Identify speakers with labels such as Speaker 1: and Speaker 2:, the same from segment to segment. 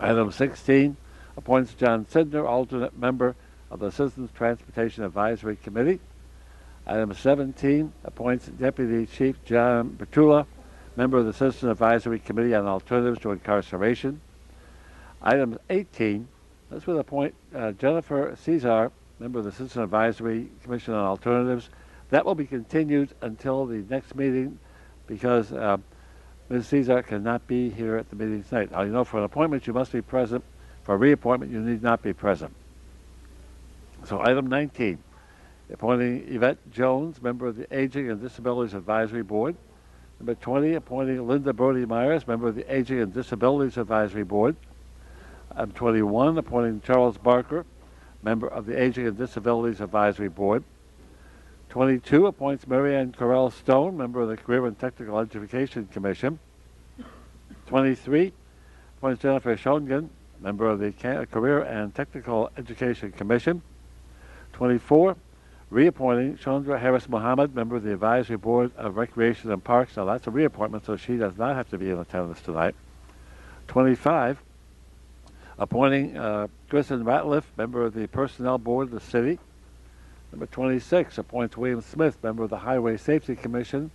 Speaker 1: Item 16 appoints John Sidner, alternate member of the Citizens Transportation Advisory Committee. Item 17 appoints Deputy Chief John Bertula, member of the Citizens Advisory Committee on Alternatives to Incarceration. Item 18, this would appoint Jennifer Cesar, member of the Citizen Advisory Commission on Alternatives. That will be continued until the next meeting because Ms. Cesar cannot be here at the meeting tonight. Now, you know, for an appointment, you must be present. For a reappointment, you need not be present. So item 19, appointing Yvette Jones, member of the Aging and Disabilities Advisory Board. Number 20, appointing Linda Brody Myers, member of the Aging and Disabilities Advisory Board. Item 21, appointing Charles Barker, member of the Aging and Disabilities Advisory Board. 22, appoints Marianne Correll Stone, member of the Career and Technical Education Commission. 23, appoints Jennifer Shongan, member of the Career and Technical Education Commission. 24, reappointing Chandra Harris Mohammed, member of the Advisory Board of Recreation and Parks. Now that's a reappointment, so she does not have to be in attendance tonight. 25, appointing Kristen Ratliff, member of the Personnel Board of the City. Number 26 appoints William Smith, member of the Highway Safety Commission.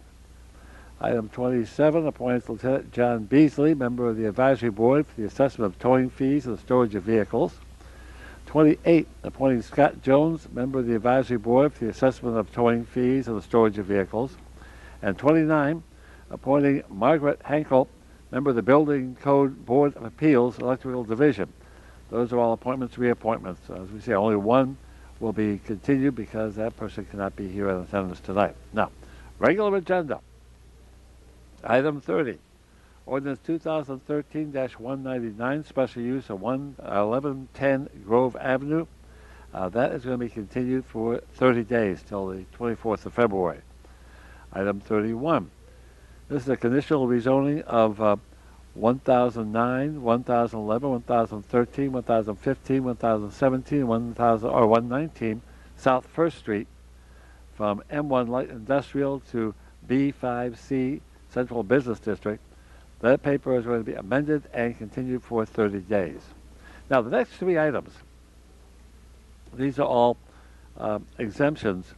Speaker 1: Item 27 appoints Lieutenant John Beasley, member of the Advisory Board for the assessment of towing fees and the storage of vehicles. 28 appointing Scott Jones, member of the Advisory Board for the assessment of towing fees and the storage of vehicles. And 29 appointing Margaret Hankel, member of the Building Code Board of Appeals, Electrical Division. Those are all appointments, reappointments. As we say, only one will be continued because that person cannot be here in attendance tonight. Now, regular agenda. Item 30, Ordinance 2013-199, special use of 1110 Grove Avenue. That is going to be continued for 30 days till the 24th of February. Item 31, this is a conditional rezoning of 1009, 1011, 1013, 1015, 1017, 119 South First Street from M1 Light Industrial to B5C Central Business District. That paper is going to be amended and continued for 30 days. Now, the next three items, these are all exemptions.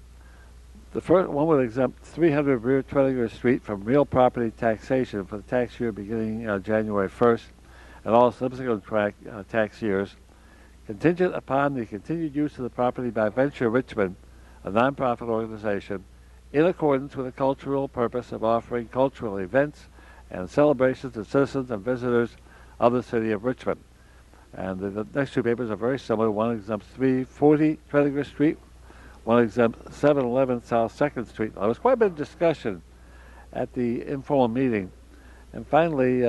Speaker 1: The first one would exempt 300 Rear Trellinger Street from real property taxation for the tax year beginning January 1st and all subsequent tax years, contingent upon the continued use of the property by Venture Richmond, a nonprofit organization, in accordance with the cultural purpose of offering cultural events and celebrations to citizens and visitors of the city of Richmond. And the next two papers are very similar. One exempts 340 Trellinger Street, one exempts 711 South 2nd Street. There was quite a bit of discussion at the informal meeting. And finally,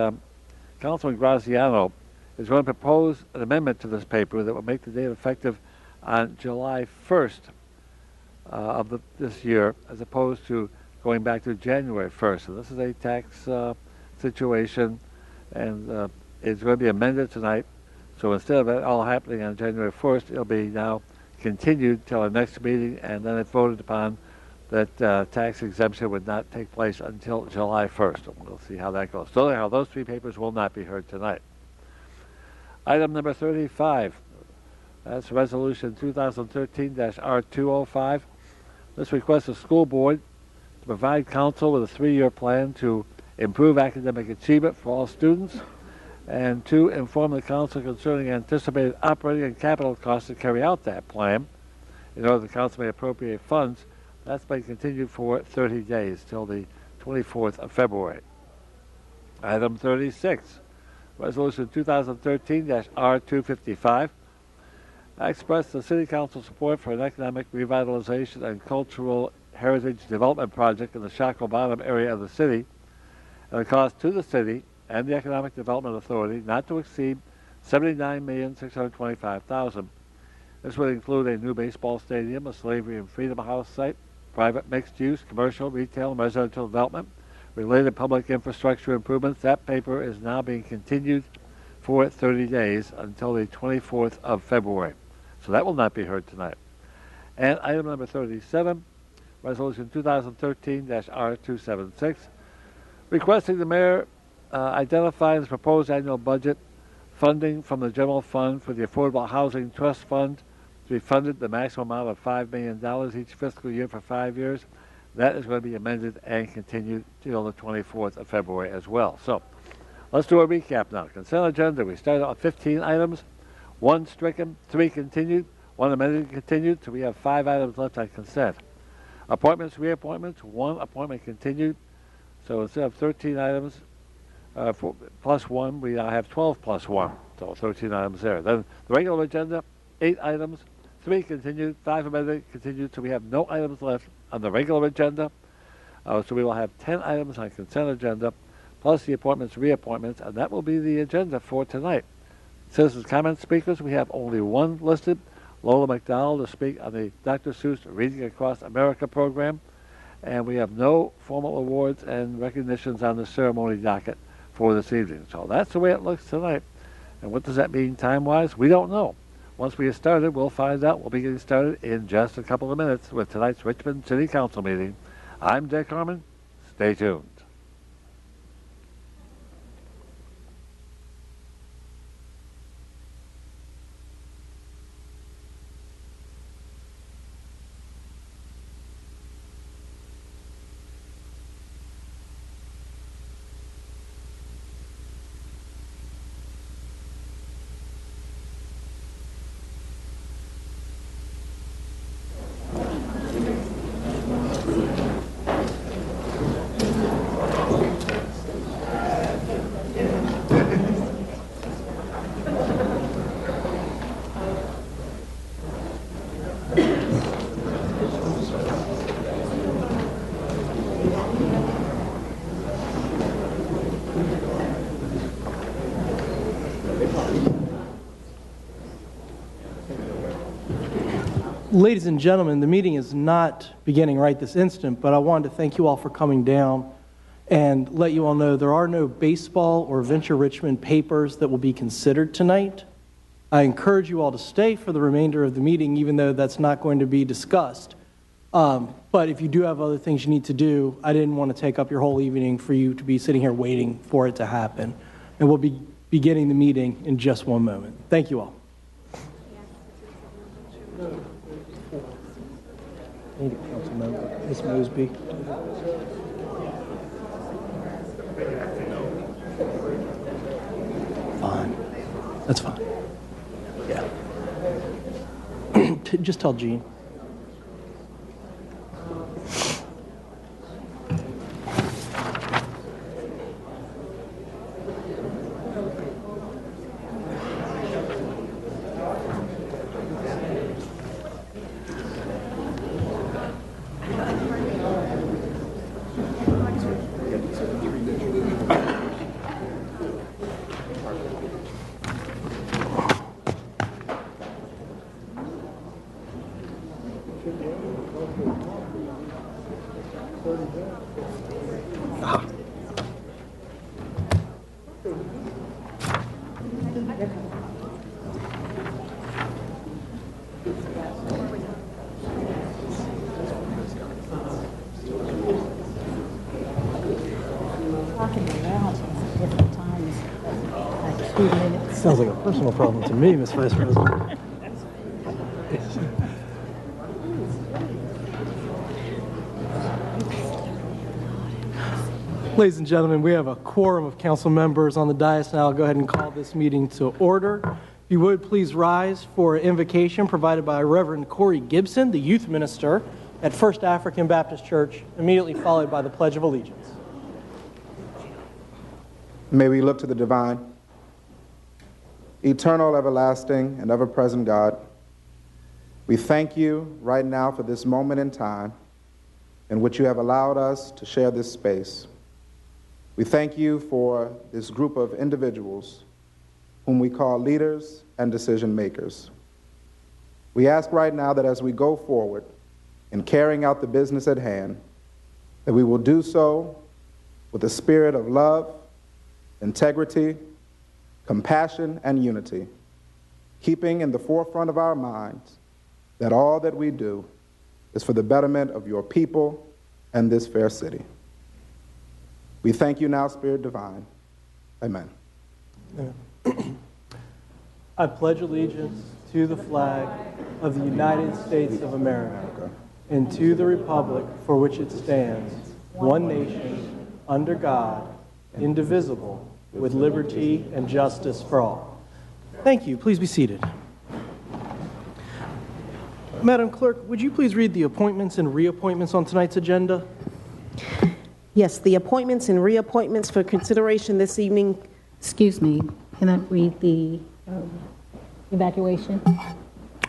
Speaker 1: Councilman Graziano is going to propose an amendment to this paper that will make the date effective on July 1st of this year, as opposed to going back to January 1st. So this is a tax situation, and it's going to be amended tonight. So instead of it all happening on January 1st, it'll be now continued till our next meeting, and then it voted upon that tax exemption would not take place until July 1st. We'll see how that goes. So anyhow, those three papers will not be heard tonight. Item number 35, that's Resolution 2013-R205. This requests the school board to provide council with a 3-year plan to improve academic achievement for all students, and to inform the council concerning anticipated operating and capital costs to carry out that plan in order the council may appropriate funds. That's been continued for 30 days till the 24th of February. Item 36, Resolution 2013-R255. I express the City Council support for an economic revitalization and cultural heritage development project in the Shackley Bottom area of the city, and the cost to the city and the Economic Development Authority not to exceed $79,625,000. This would include a new baseball stadium, a Slavery and Freedom House site, private mixed-use, commercial, retail, and residential development, related public infrastructure improvements. That paper is now being continued for 30 days until the 24th of February. So that will not be heard tonight. And item number 37, Resolution 2013-R276, requesting the mayor identify in his proposed annual budget funding from the general fund for the Affordable Housing Trust Fund to be funded the maximum amount of $5 million each fiscal year for 5 years. That is going to be amended and continued till the 24th of February as well. So let's do a recap now. Consent agenda, we started on 15 items, 1 stricken, 3 continued, 1 amended and continued, so we have 5 items left on consent. Appointments, reappointments, 1 appointment continued, so instead of 13 items plus 1, we now have 12 plus 1, so 13 items there. Then the regular agenda, 8 items, 3 continued, 5 amended, continued, so we have no items left on the regular agenda. So we will have 10 items on consent agenda, plus the appointments, reappointments, and that will be the agenda for tonight. Citizens' comment speakers, we have only 1 listed, Lola McDowell, to speak on the Dr. Seuss Reading Across America program, and we have no formal awards and recognitions on the ceremony docket for this evening. So that's the way it looks tonight. And what does that mean time-wise? We don't know. Once we get started, we'll find out. We'll be getting started in just a couple of minutes with tonight's Richmond City Council meeting. I'm Dick Harmon. Stay tuned.
Speaker 2: Ladies and gentlemen, the meeting is not beginning right this instant, but I wanted to thank you all for coming down and let you all know there are no baseball or Venture Richmond papers that will be considered tonight. I encourage you all to stay for the remainder of the meeting, even though that's not going to be discussed. But if you do have other things you need to do, I didn't want to take up your whole evening for you to be sitting here waiting for it to happen. And we'll be beginning the meeting in just one moment. Thank you all. I need a council member. Ms. Mosby. Fine. That's fine. Yeah. Just tell Gene. Sounds like a personal problem to me, Ms. Vice President. Ladies and gentlemen, we have a quorum of council members on the dais now. I'll go ahead and call this meeting to order. If you would, please rise for an invocation provided by Reverend Corey Gibson, the youth minister at First African Baptist Church, immediately followed by the Pledge of Allegiance.
Speaker 3: May we look to the divine, eternal, everlasting, and ever-present God. We thank you right now for this moment in time in which you have allowed us to share this space. We thank you for this group of individuals whom we call leaders and decision makers. We ask right now that as we go forward in carrying out the business at hand, that we will do so with a spirit of love, integrity, compassion, and unity, keeping in the forefront of our minds that all that we do is for the betterment of your people and this fair city. We thank you now, Spirit Divine. Amen.
Speaker 2: Amen. I pledge allegiance to the flag of the United States of America and to the republic for which it stands, one nation, under God, indivisible, with liberty and justice for all. Thank you. Please be seated. Madam Clerk, would you please read the appointments and reappointments on tonight's agenda?
Speaker 4: Yes, the appointments and reappointments for consideration this evening.
Speaker 5: Excuse me, can I read the evacuation?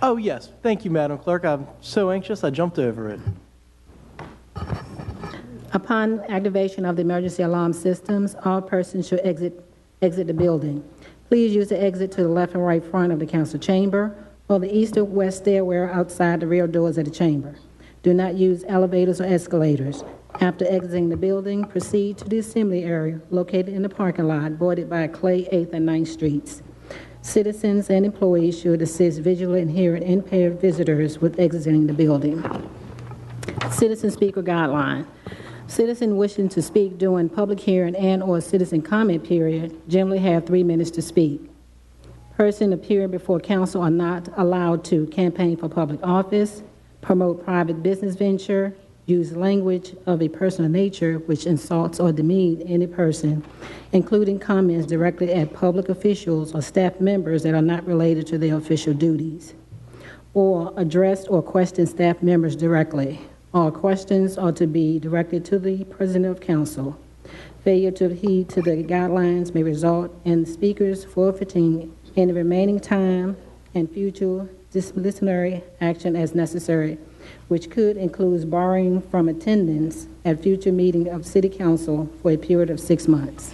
Speaker 2: Oh, yes. Thank you, Madam Clerk. I'm so anxious I jumped over it.
Speaker 5: Upon activation of the emergency alarm systems, all persons should exit the building. Please use the exit to the left and right front of the council chamber or the east or west stairwell outside the rear doors of the chamber. Do not use elevators or escalators. After exiting the building, proceed to the assembly area located in the parking lot bordered by Clay 8th and 9th Streets. Citizens and employees should assist visually impaired and impaired visitors with exiting the building. Citizen speaker guideline. Citizen wishing to speak during public hearing and/or citizen comment period generally have 3 minutes to speak. Persons appearing before council are not allowed to campaign for public office, promote private business venture, use language of a personal nature which insults or demeans any person, including comments directly at public officials or staff members that are not related to their official duties, or address or question staff members directly. All questions are to be directed to the President of Council. Failure to adhere to the guidelines may result in speakers forfeiting any remaining time and future disciplinary action as necessary, which could include barring from attendance at future meeting of City Council for a period of 6 months.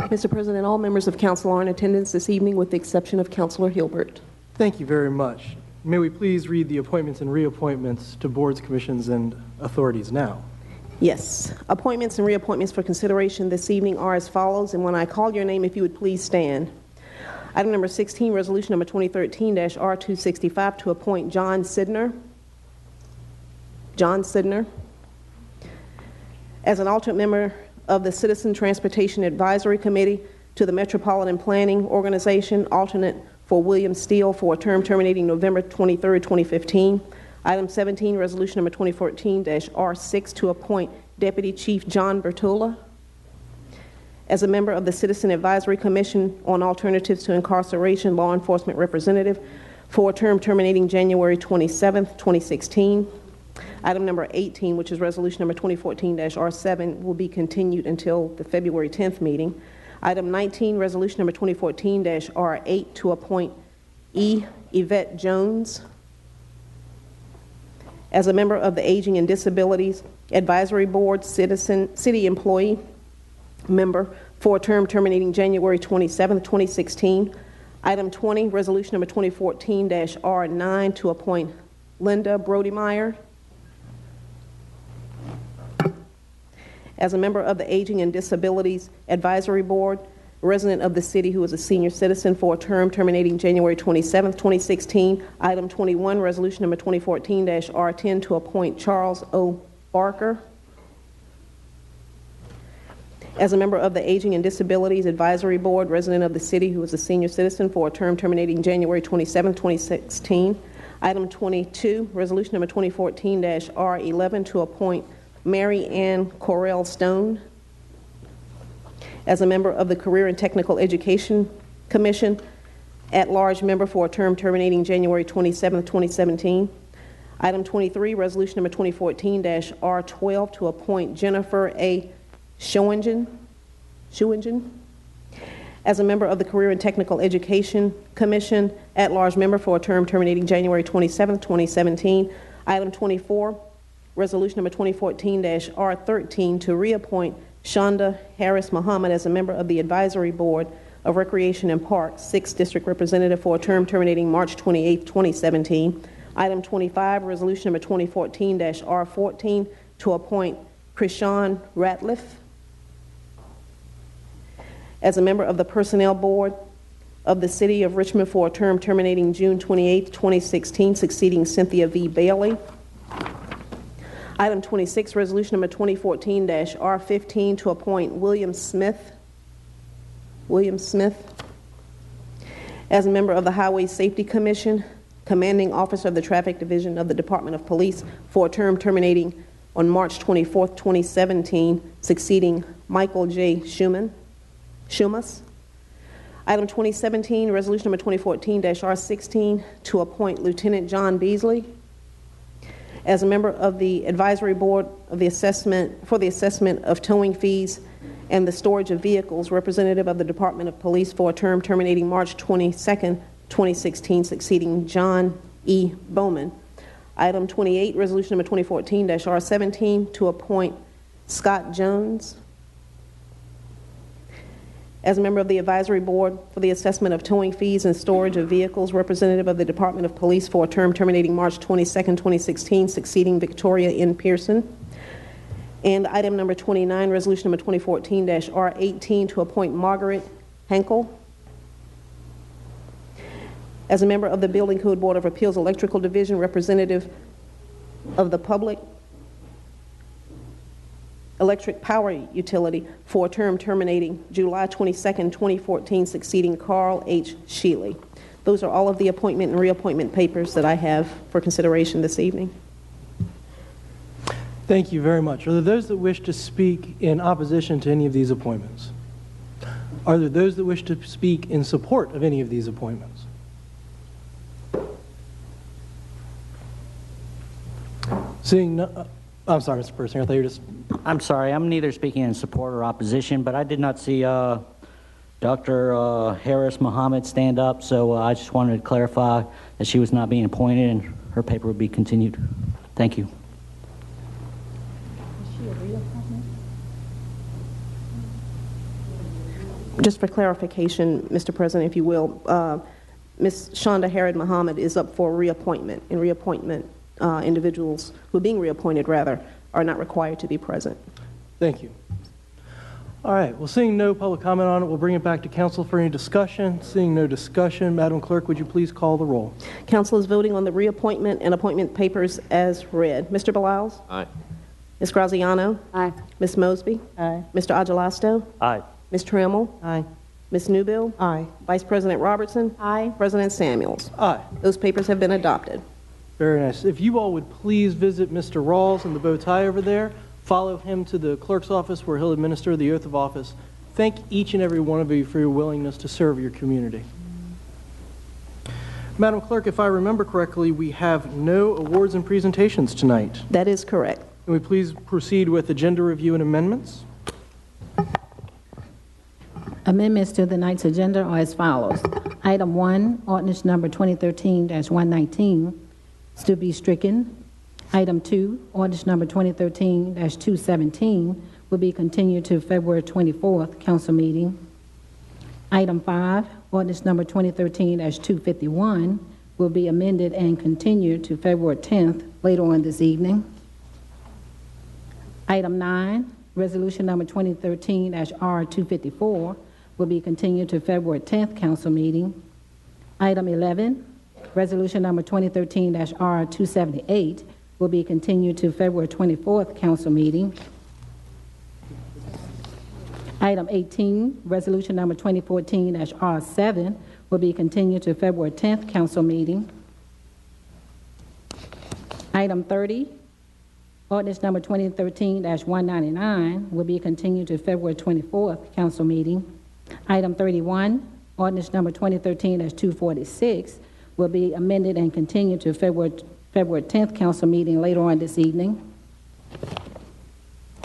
Speaker 4: Mr. President, all members of council are in attendance this evening with the exception of Councilor Hilbert.
Speaker 2: Thank you very much. May we please read the appointments and reappointments to boards, commissions, and authorities now?
Speaker 4: Yes. Appointments and reappointments for consideration this evening are as follows, and when I call your name, if you would please stand. Item number 16, resolution number 2013-R265 to appoint John Sidner as an alternate member of the Citizen Transportation Advisory Committee to the Metropolitan Planning Organization, alternate for William Steele for a term terminating November 23, 2015. Item 17, resolution number 2014-R6 to appoint Deputy Chief John Bertula as a member of the Citizen Advisory Commission on Alternatives to Incarceration law enforcement representative for a term terminating January 27, 2016. Item number 18, which is resolution number 2014-R7, will be continued until the February 10th meeting. Item 19, resolution number 2014-R8 to appoint Yvette Jones as a member of the Aging and Disabilities Advisory Board, city employee member for a term terminating January 27, 2016. Item 20, resolution number 2014-R9 to appoint Linda Brodemeyer as a member of the Aging and Disabilities Advisory Board, resident of the city who is a senior citizen for a term terminating January 27, 2016. Item 21, resolution number 2014-R10 to appoint Charles O. Barker as a member of the Aging and Disabilities Advisory Board, resident of the city who is a senior citizen for a term terminating January 27, 2016. Item 22, resolution number 2014-R11 to appoint Mary Ann Correll Stone as a member of the Career and Technical Education Commission, at-large member for a term terminating January 27, 2017. Item 23, resolution number 2014-R12 to appoint Jennifer A. Schwingen as a member of the Career and Technical Education Commission, at-large member for a term terminating January 27, 2017. Item 24, resolution number 2014-R13 to reappoint Shonda Harris Muhammad as a member of the Advisory Board of Recreation and Parks, 6th District Representative for a term terminating March 28, 2017. Item 25, resolution number 2014-R14 to appoint Krishan Ratliff as a member of the Personnel Board of the City of Richmond for a term terminating June 28, 2016, succeeding Cynthia V. Bailey. Item 26, resolution number 2014-R15 to appoint William Smith William Smith. As a member of the Highway Safety Commission, commanding officer of the Traffic Division of the Department of Police for a term terminating on March 24, 2017, succeeding Michael J. Shumas. Item 2017, resolution number 2014-R16, to appoint Lieutenant John Beasley as a member of the advisory board of the assessment of towing fees and the storage of vehicles, representative of the Department of Police for a term terminating March 22, 2016, succeeding John E. Bowman. Item 28, resolution number 2014-R17, to appoint Scott Jones as a member of the advisory board for the assessment of towing fees and storage of vehicles, representative of the Department of Police for a term terminating March 22, 2016, succeeding Victoria N. Pearson. And item number 29, resolution number 2014-R18, to appoint Margaret Henkel as a member of the Building Code Board of Appeals Electrical Division, representative of the Public Electric Power Utility for a term terminating July 22, 2014, succeeding Carl H. Shealy. Those are all of the appointment and reappointment papers that I have for consideration this evening.
Speaker 2: Thank you very much. Are there those that wish to speak in opposition to any of these appointments? Are there those that wish to speak in support of any of these appointments? Seeing no, I'm sorry, Mr. Persinger, I thought you were just...
Speaker 6: I'm sorry, I'm neither speaking in support or opposition, but I did not see Dr. Harris Muhammad stand up, so I just wanted to clarify that she was not being appointed and her paper would be continued. Thank you.
Speaker 4: Just for clarification, Mr. President, if you will, Ms. Shonda Harrod Muhammad is up for reappointment, and reappointment individuals who are being reappointed, rather, are not required to be present.
Speaker 2: Thank you. All right, well, seeing no public comment on it, we'll bring it back to council for any discussion. Seeing no discussion, Madam Clerk, would you please call the roll?
Speaker 4: Council is voting on the reappointment and appointment papers as read. Mr. Beliles?
Speaker 7: Aye.
Speaker 4: Ms. Graziano?
Speaker 5: Aye.
Speaker 4: Ms. Mosby?
Speaker 5: Aye.
Speaker 4: Mr. Agelasto?
Speaker 7: Aye.
Speaker 4: Ms. Trammell?
Speaker 5: Aye.
Speaker 4: Ms. Newbill?
Speaker 5: Aye.
Speaker 4: Vice President Robertson?
Speaker 5: Aye.
Speaker 4: President Samuels?
Speaker 2: Aye.
Speaker 4: Those papers have been adopted.
Speaker 2: Very nice. If you all would please visit Mr. Rawls in the bow tie over there, follow him to the clerk's office where he'll administer the oath of office. Thank each and every one of you for your willingness to serve your community. Madam Clerk, if I remember correctly, we have no awards and presentations tonight.
Speaker 4: That is correct.
Speaker 2: Can we please proceed with agenda review and amendments?
Speaker 5: Amendments to the night's agenda are as follows. Item 1, ordinance number 2013-119 is to be stricken. Item 2, ordinance number 2013-217 will be continued to February 24th council meeting. Item 5, ordinance number 2013-251 will be amended and continued to February 10th later on this evening. Item 9, resolution number 2013-R254 will be continued to February 10th council meeting. Item 11, resolution number 2013-R278 will be continued to February 24th council meeting. Item 18, resolution number 2014-R7 will be continued to February 10th council meeting. Item 30, ordinance number 2013-199 will be continued to February 24th council meeting. Item 31, ordinance number 2013-246 will be amended and continued to February 10th council meeting later on this evening.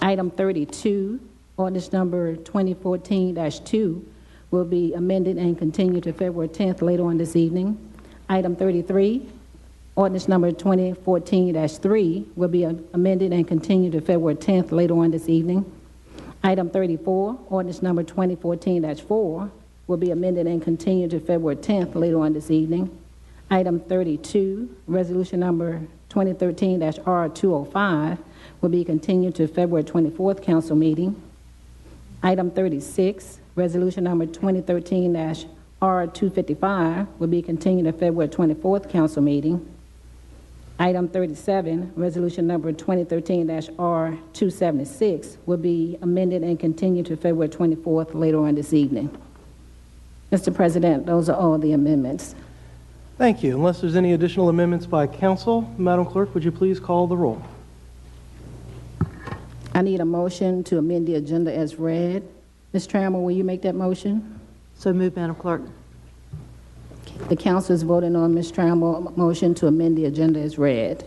Speaker 5: Item 32, ordinance number 2014-2 will be amended and continued to February 10th later on this evening. Item 33, ordinance number 2014-3 will be amended and continued to February 10th later on this evening. Item 34, ordinance number 2014-4 will be amended and continued to February 10th later on this evening. Item 32, resolution number 2013-R205 will be continued to February 24th council meeting. Item 36, resolution number 2013-R255 will be continued to February 24th council meeting. Item 37, resolution number 2013-R276 will be amended and continued to February 24th later on this evening. Mr. President, those are all the amendments.
Speaker 2: Thank you. Unless there's any additional amendments by council, Madam Clerk, would you please call the roll?
Speaker 5: I need a motion to amend the agenda as read. Ms. Trammell, will you make that motion?
Speaker 7: So moved, Madam Clerk.
Speaker 5: The council is voting on Ms. Trammell's motion to amend the agenda as read.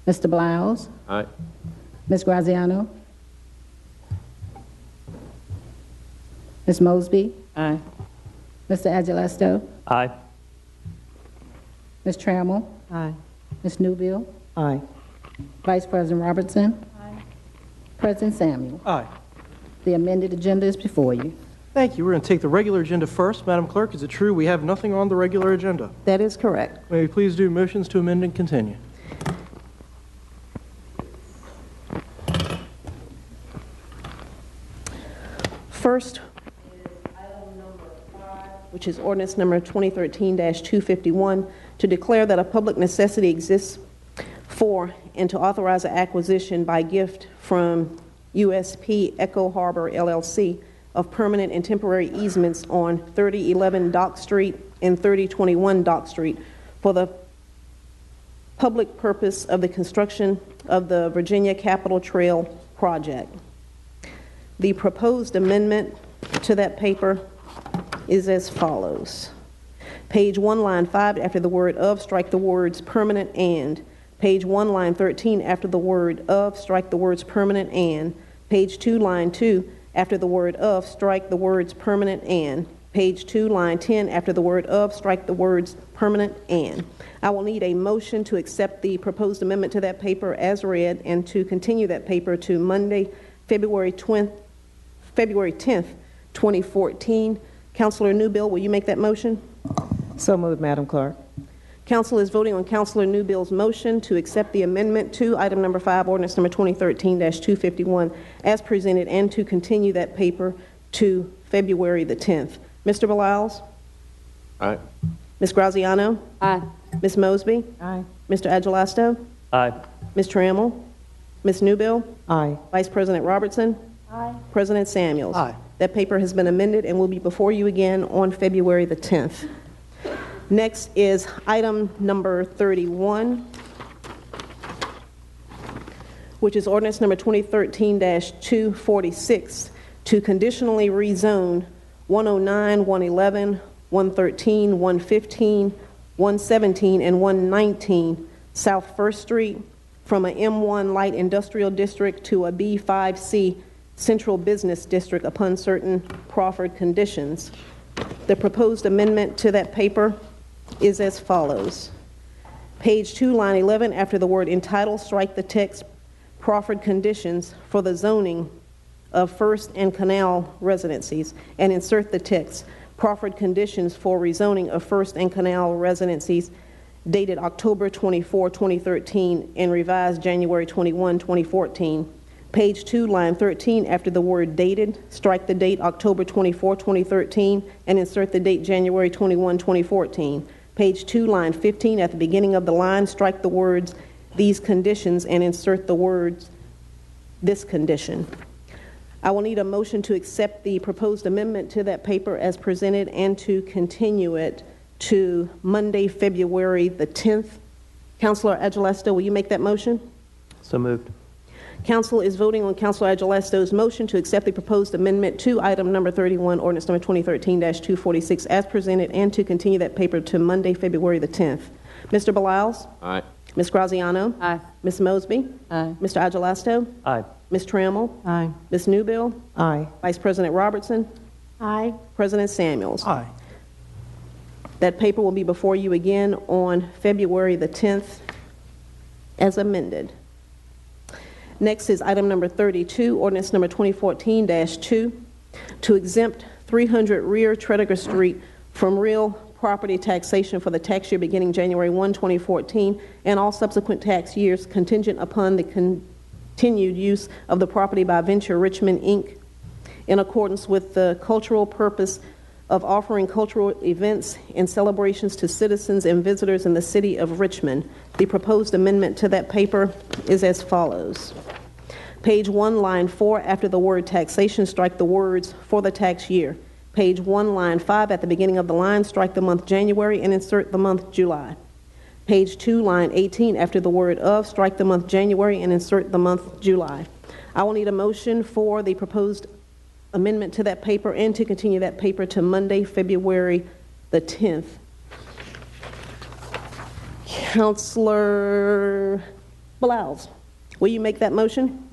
Speaker 5: Mr. Blouse?
Speaker 8: Aye.
Speaker 5: Ms. Graziano? Ms. Mosby?
Speaker 7: Aye.
Speaker 5: Mr. Agilesto?
Speaker 6: Aye.
Speaker 5: Ms. Trammell?
Speaker 7: Aye.
Speaker 5: Ms. Newbill?
Speaker 7: Aye.
Speaker 5: Vice President Robertson? Aye. President Samuel?
Speaker 2: Aye.
Speaker 5: The amended agenda is before you.
Speaker 2: Thank you. We're going to take the regular agenda first. Madam Clerk, is it true we have nothing on the regular agenda?
Speaker 4: That is correct.
Speaker 2: May we please do motions to amend and continue?
Speaker 4: First, item number 5, which is ordinance number 2013-251, to declare that a public necessity exists for and to authorize the acquisition by gift from USP Echo Harbor LLC of permanent and temporary easements on 3011 Dock Street and 3021 Dock Street for the public purpose of the construction of the Virginia Capitol Trail project. The proposed amendment to that paper is as follows. Page 1, line 5, after the word of, strike the words permanent and. Page 1, line 13, after the word of, strike the words permanent and. Page 2, line 2, after the word of, strike the words permanent and. Page 2, line 10, after the word of, strike the words permanent and. I will need a motion to accept the proposed amendment to that paper as read and to continue that paper to Monday, February 10th, 2014. Councilor Newbill, will you make that motion?
Speaker 7: So moved, Madam Clerk.
Speaker 4: Council is voting on Councilor Newbill's motion to accept the amendment to item number 5, ordinance number 2013-251, as presented, and to continue that paper to February the 10th. Mr. Beliles?
Speaker 8: Aye.
Speaker 4: Ms. Graziano?
Speaker 7: Aye.
Speaker 4: Ms. Mosby?
Speaker 7: Aye.
Speaker 4: Mr. Agilasto?
Speaker 6: Aye.
Speaker 4: Ms. Trammell? Ms. Newbill?
Speaker 7: Aye.
Speaker 4: Vice President Robertson? Aye. President Samuels?
Speaker 2: Aye.
Speaker 4: That paper has been amended and will be before you again on February the 10th. Next is item number 31, which is ordinance number 2013-246, to conditionally rezone 109, 111, 113, 115, 117, and 119 South 1st Street from a M1 light industrial district to a B5C central business district upon certain proffered conditions. The proposed amendment to that paper is as follows. Page 2, line 11, after the word entitled, strike the text proffered conditions for the zoning of First and Canal residencies and insert the text proffered conditions for rezoning of First and Canal residencies dated October 24, 2013 and revised January 21, 2014. Page 2, line 13, after the word dated, strike the date October 24, 2013 and insert the date January 21, 2014. Page 2, line 15, at the beginning of the line, strike the words these conditions and insert the words this condition. I will need a motion to accept the proposed amendment to that paper as presented and to continue it to Monday, February the 10th. Councilor Agilesto, will you make that motion?
Speaker 6: So moved.
Speaker 4: Council is voting on Councilor Agilesto's motion to accept the proposed amendment to item number 31, ordinance number 2013-246 as presented and to continue that paper to Monday, February the 10th. Mr. Beliles?
Speaker 8: Aye.
Speaker 4: Ms. Graziano?
Speaker 7: Aye.
Speaker 4: Ms. Mosby?
Speaker 7: Aye.
Speaker 4: Mr. Agilesto?
Speaker 6: Aye.
Speaker 4: Ms. Trammell?
Speaker 7: Aye.
Speaker 4: Ms. Newbill?
Speaker 7: Aye.
Speaker 4: Vice President Robertson?
Speaker 5: Aye.
Speaker 4: President Samuels?
Speaker 2: Aye.
Speaker 4: That paper will be before you again on February the 10th as amended. Next is item number 32, ordinance number 2014-2, to exempt 300 rear Tredegar Street from real property taxation for the tax year beginning January 1, 2014, and all subsequent tax years contingent upon the continued use of the property by Venture Richmond, Inc., in accordance with the cultural purpose of offering cultural events and celebrations to citizens and visitors in the city of Richmond. The proposed amendment to that paper is as follows. Page 1, line 4, after the word taxation, strike the words for the tax year. Page 1, line 5, at the beginning of the line, strike the month January and insert the month July. Page 2, line 18, after the word of, strike the month January and insert the month July. I will need a motion for the proposed amendment to that paper and to continue that paper to Monday, February the 10th. Councilor Bilals, will you make that motion?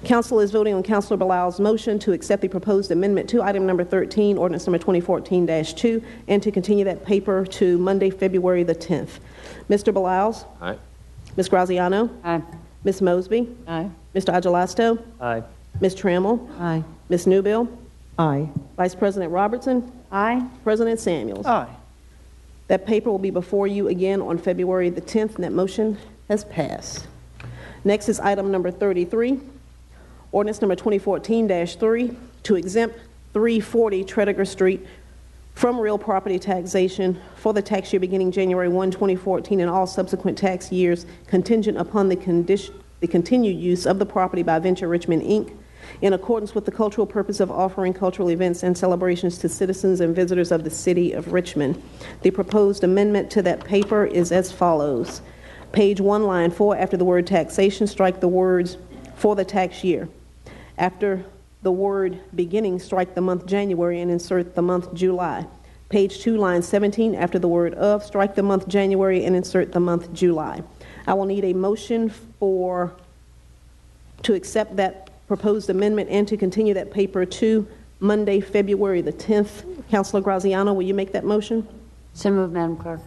Speaker 4: Council is voting on Councilor Bilal's motion to accept the proposed amendment to item number 13, ordinance number 2014-2, and to continue that paper to Monday, February the 10th. Mr. Bilals?
Speaker 8: Aye.
Speaker 4: Ms. Graziano?
Speaker 7: Aye.
Speaker 4: Ms. Mosby?
Speaker 7: Aye.
Speaker 4: Mr. Agelasto?
Speaker 8: Aye.
Speaker 4: Ms. Trammell?
Speaker 7: Aye.
Speaker 4: Ms. Newbill?
Speaker 7: Aye.
Speaker 4: Vice President Robertson?
Speaker 7: Aye.
Speaker 4: President Samuels?
Speaker 2: Aye.
Speaker 4: That paper will be before you again on February the 10th, and that motion has passed. Next is item number 33, ordinance number 2014-3, to exempt 340 Tredegar Street from real property taxation for the tax year beginning January 1, 2014, and all subsequent tax years, contingent upon the continued use of the property by Venture Richmond, Inc., in accordance with the cultural purpose of offering cultural events and celebrations to citizens and visitors of the city of Richmond. The proposed amendment to that paper is as follows. Page 1, line 4, after the word taxation, strike the words for the tax year. After the word beginning, strike the month January and insert the month July. Page 2, line 17, after the word of, strike the month January and insert the month July. I will need a motion to accept that proposed amendment and to continue that paper to Monday, February the 10th. Councilor Graziano, will you make that motion?
Speaker 7: So moved, Madam Clerk.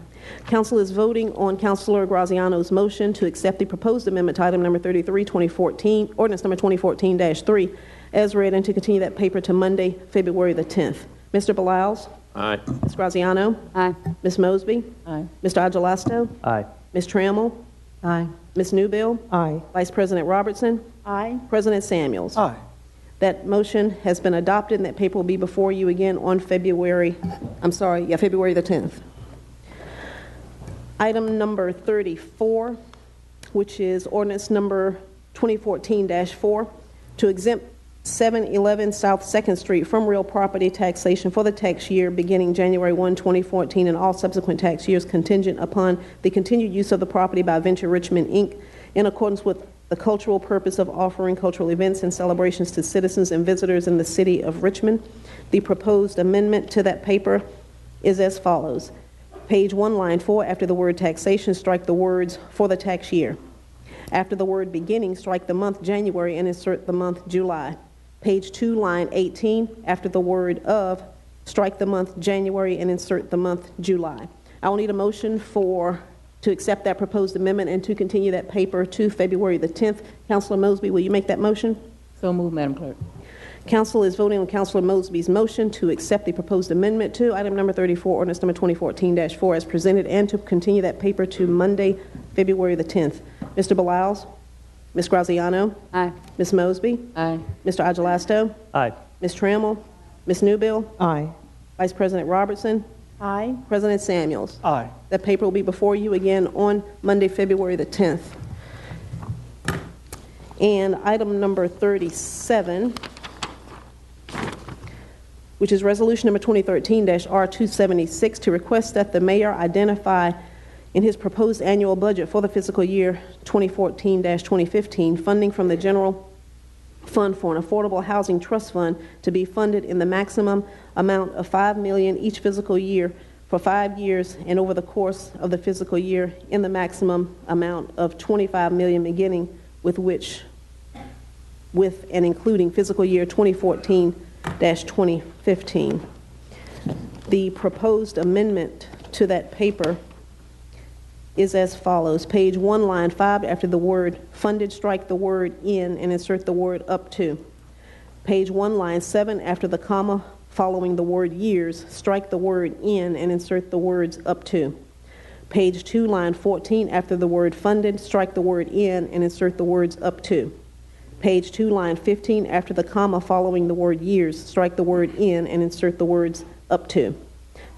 Speaker 4: Council is voting on Councilor Graziano's motion to accept the proposed amendment to item number 33, 2014, ordinance number 2014-3, as read, and to continue that paper to Monday, February the 10th. Mr. Bilals?
Speaker 8: Aye.
Speaker 4: Ms. Graziano?
Speaker 7: Aye.
Speaker 4: Ms. Mosby?
Speaker 7: Aye.
Speaker 4: Mr. Agelasto?
Speaker 8: Aye.
Speaker 4: Ms. Trammell?
Speaker 7: Aye.
Speaker 4: Ms. Newbill?
Speaker 7: Aye.
Speaker 4: Vice President Robertson?
Speaker 7: Aye.
Speaker 4: President Samuels?
Speaker 2: Aye.
Speaker 4: That motion has been adopted, and that paper will be before you again on February the 10th. Item number 34, which is ordinance number 2014-4, to exempt 711 South 2nd Street from real property taxation for the tax year beginning January 1, 2014, and all subsequent tax years, contingent upon the continued use of the property by Venture Richmond, Inc., in accordance with the cultural purpose of offering cultural events and celebrations to citizens and visitors in the city of Richmond. The proposed amendment to that paper is as follows. Page 1, line 4, after the word taxation, strike the words for the tax year. After the word beginning, strike the month January and insert the month July. Page 2, line 18, after the word of, strike the month January and insert the month July. I will need a motion to accept that proposed amendment and to continue that paper to February the 10th. Councilor Mosby, will you make that motion?
Speaker 7: So moved, Madam Clerk.
Speaker 4: Council is voting on Councilor Mosby's motion to accept the proposed amendment to item number 34, ordinance number 2014-4, as presented, and to continue that paper to Monday, February the 10th. Mr. Bilals? Ms. Graziano?
Speaker 7: Aye.
Speaker 4: Ms. Mosby?
Speaker 7: Aye.
Speaker 4: Mr. Agelasto?
Speaker 8: Aye.
Speaker 4: Ms. Trammell? Ms. Newbill?
Speaker 7: Aye.
Speaker 4: Vice President Robertson?
Speaker 7: Aye.
Speaker 4: President Samuels?
Speaker 2: Aye.
Speaker 4: That paper will be before you again on Monday, February the 10th. And item number 37, which is resolution number 2013-R276, to request that the mayor identify in his proposed annual budget for the fiscal year 2014-2015 funding from the general fund for an affordable housing trust fund to be funded in the maximum amount of $5 million each fiscal year for 5 years, and over the course of the fiscal year in the maximum amount of $25 million, beginning with and including fiscal year 2014-2015. The proposed amendment to that paper is as follows. Page 1, line 5, after the word funded, strike the word in and insert the word up to. Page 1, line 7, after the comma following the word years, strike the word in and insert the words up to. Page 2, line 14, after the word funded, strike the word in and insert the words up to. Page 2, line 15, after the comma following the word years, strike the word in and insert the words up to.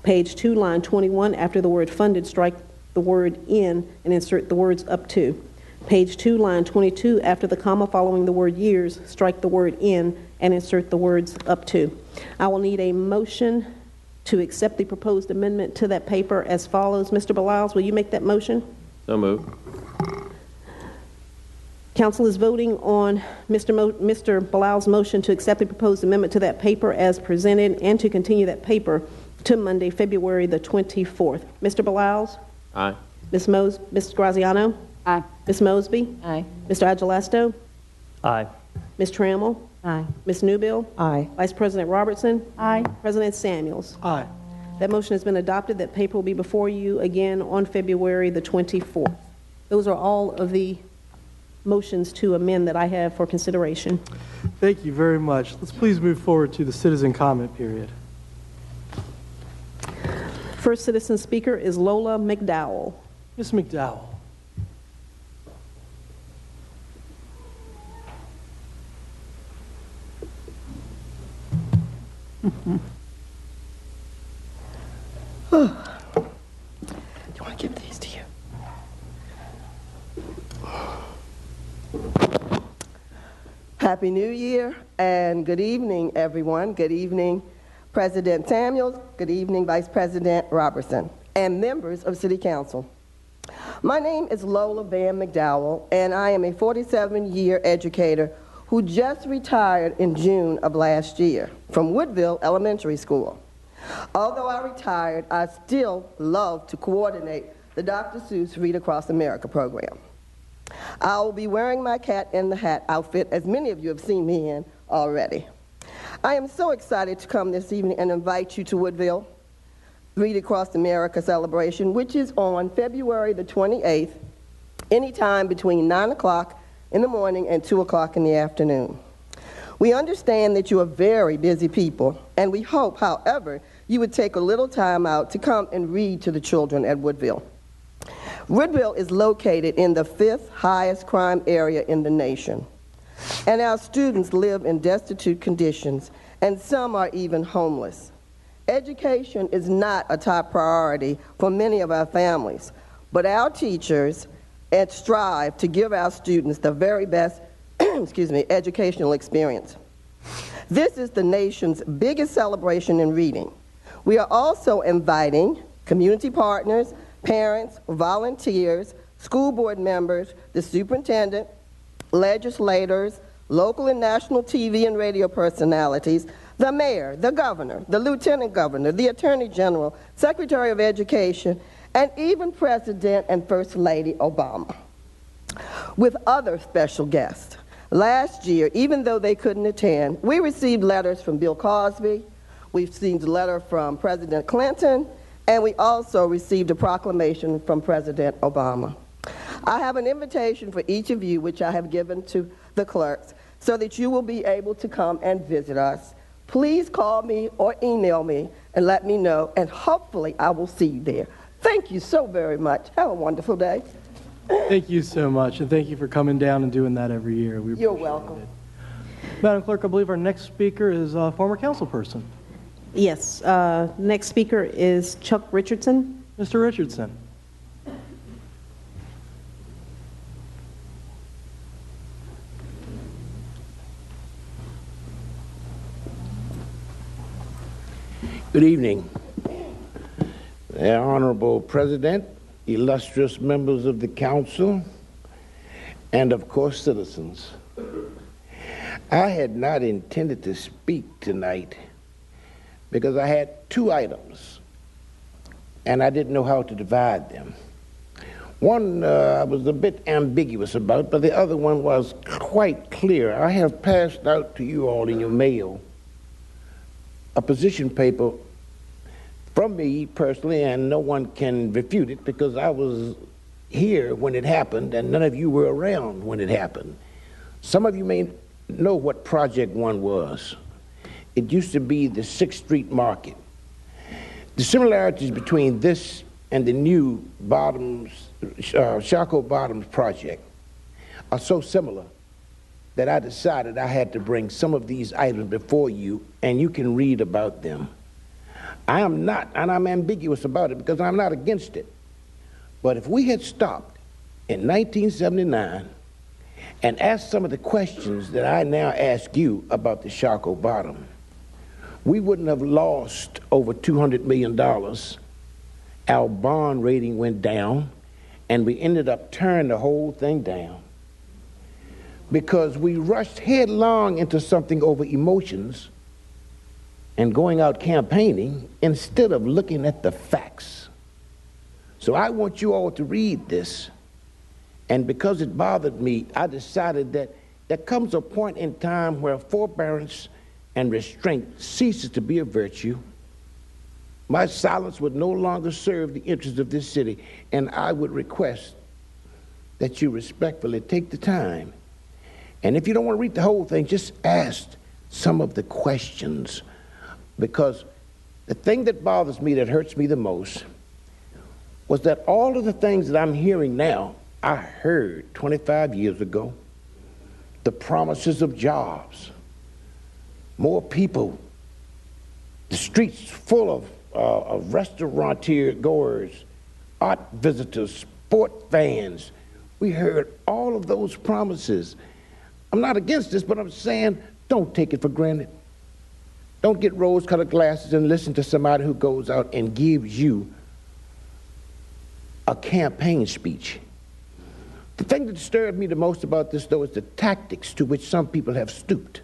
Speaker 4: Page 2, line 21, after the word funded, strike the word in and insert the words up to. Page 2, line 22, after the comma following the word years, strike the word in and insert the words up to. I will need a motion to accept the proposed amendment to that paper as follows. Mr. Beliles, will you make that motion?
Speaker 8: So moved.
Speaker 4: Council is voting on Mr. Beliles' motion to accept the proposed amendment to that paper as presented and to continue that paper to Monday, February the 24th. Mr. Beliles?
Speaker 8: Aye.
Speaker 4: Ms. Graziano?
Speaker 7: Aye.
Speaker 4: Ms. Mosby?
Speaker 7: Aye.
Speaker 4: Mr. Agelasto?
Speaker 6: Aye.
Speaker 4: Ms. Trammell?
Speaker 7: Aye.
Speaker 4: Ms. Newbill?
Speaker 7: Aye.
Speaker 4: Vice President Robertson?
Speaker 7: Aye.
Speaker 4: President Samuels?
Speaker 2: Aye.
Speaker 4: That motion has been adopted. That paper will be before you again on February the 24th. Those are all of the motions to amend that I have for consideration.
Speaker 2: Thank you very much. Let's please move forward to the citizen comment period.
Speaker 4: First citizen speaker is Lola McDowell.
Speaker 2: Ms. McDowell.
Speaker 9: Do you want to give these to you? Happy New Year and good evening, everyone. Good evening, President Samuels. Good evening, Vice President Robertson, and members of City Council. My name is Lola Van McDowell, and I am a 47-year educator who just retired in June of last year from Woodville Elementary School. Although I retired, I still love to coordinate the Dr. Seuss Read Across America program. I will be wearing my Cat in the Hat outfit, as many of you have seen me in already. I am so excited to come this evening and invite you to Woodville Read Across America celebration, which is on February the 28th, anytime between 9 o'clock in the morning and 2 o'clock in the afternoon. We understand that you are very busy people, and we hope, however, you would take a little time out to come and read to the children at Woodville. Woodville is located in the 5th highest crime area in the nation, and our students live in destitute conditions, and some are even homeless. Education is not a top priority for many of our families, but our teachers strive to give our students the very best educational experience. This is the nation's biggest celebration in reading. We are also inviting community partners, parents, volunteers, school board members, the superintendent, legislators, local and national TV and radio personalities, the mayor, the governor, the lieutenant governor, the attorney general, secretary of education, and even President and First Lady Obama, with other special guests. Last year, even though they couldn't attend, we received letters from Bill Cosby, we received a letter from President Clinton, and we also received a proclamation from President Obama. I have an invitation for each of you, which I have given to the clerks, so that you will be able to come and visit us. Please call me or email me and let me know, and hopefully I will see you there. Thank you so very much. Have a wonderful day.
Speaker 2: Thank you so much, and thank you for coming down and doing that every year.
Speaker 9: You're welcome.
Speaker 2: Madam Clerk, I believe our next speaker is a former councilperson.
Speaker 4: Yes. Next speaker is Chuck Richardson.
Speaker 2: Mr. Richardson.
Speaker 10: Good evening. The Honorable President, illustrious members of the council, and of course citizens. I had not intended to speak tonight because I had two items and I didn't know how to divide them. One I was a bit ambiguous about, but the other one was quite clear. I have passed out to you all in your mail a position paper from me personally, and no one can refute it because I was here when it happened and none of you were around when it happened. Some of you may know what Project 1 was. It used to be the 6th Street Market. The similarities between this and the new Charcoal Bottoms project are so similar that I decided I had to bring some of these items before you, and you can read about them. I am not, and I'm ambiguous about it because I'm not against it. But if we had stopped in 1979 and asked some of the questions that I now ask you about the Sharko Bottom, we wouldn't have lost over $200 million. Our bond rating went down, and we ended up turning the whole thing down because we rushed headlong into something over emotions and going out campaigning instead of looking at the facts. So I want you all to read this, and because it bothered me, I decided that there comes a point in time where forbearance and restraint ceases to be a virtue. My silence would no longer serve the interests of this city, and I would request that you respectfully take the time. And if you don't want to read the whole thing, just ask some of the questions, because the thing that bothers me, that hurts me the most, was that all of the things that I'm hearing now, I heard 25 years ago. The promises of jobs, more people, the streets full of restaurateur goers, art visitors, sport fans. We heard all of those promises. I'm not against this, but I'm saying don't take it for granted. Don't get rose-colored glasses and listen to somebody who goes out and gives you a campaign speech. The thing that disturbed me the most about this, though, is the tactics to which some people have stooped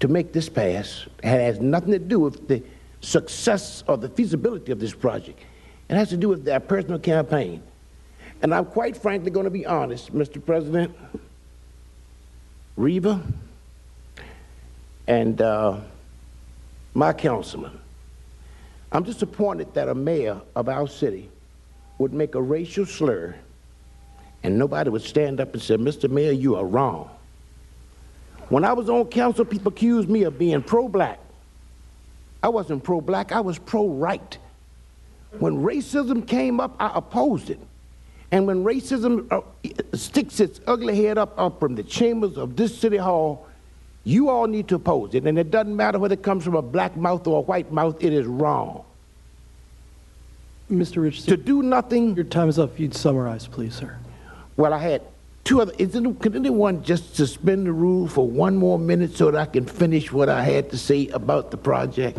Speaker 10: to make this pass. It has nothing to do with the success or the feasibility of this project. It has to do with their personal campaign. And I'm quite frankly going to be honest, Mr. President, Reva, and my councilman. I'm disappointed that a mayor of our city would make a racial slur and nobody would stand up and say, Mr. Mayor, you are wrong. When I was on council, people accused me of being pro-black. I wasn't pro-black, I was pro-right. When racism came up, I opposed it. And when racism sticks its ugly head up from the chambers of this city hall, you all need to oppose it. And it doesn't matter whether it comes from a black mouth or a white mouth, it is wrong.
Speaker 2: Mr. Richardson,
Speaker 10: to do nothing.
Speaker 2: Your time is up. If you'd summarize, please, sir.
Speaker 10: Well, I had two other. Can anyone just suspend the rule for one more minute so that I can finish what I had to say about the project?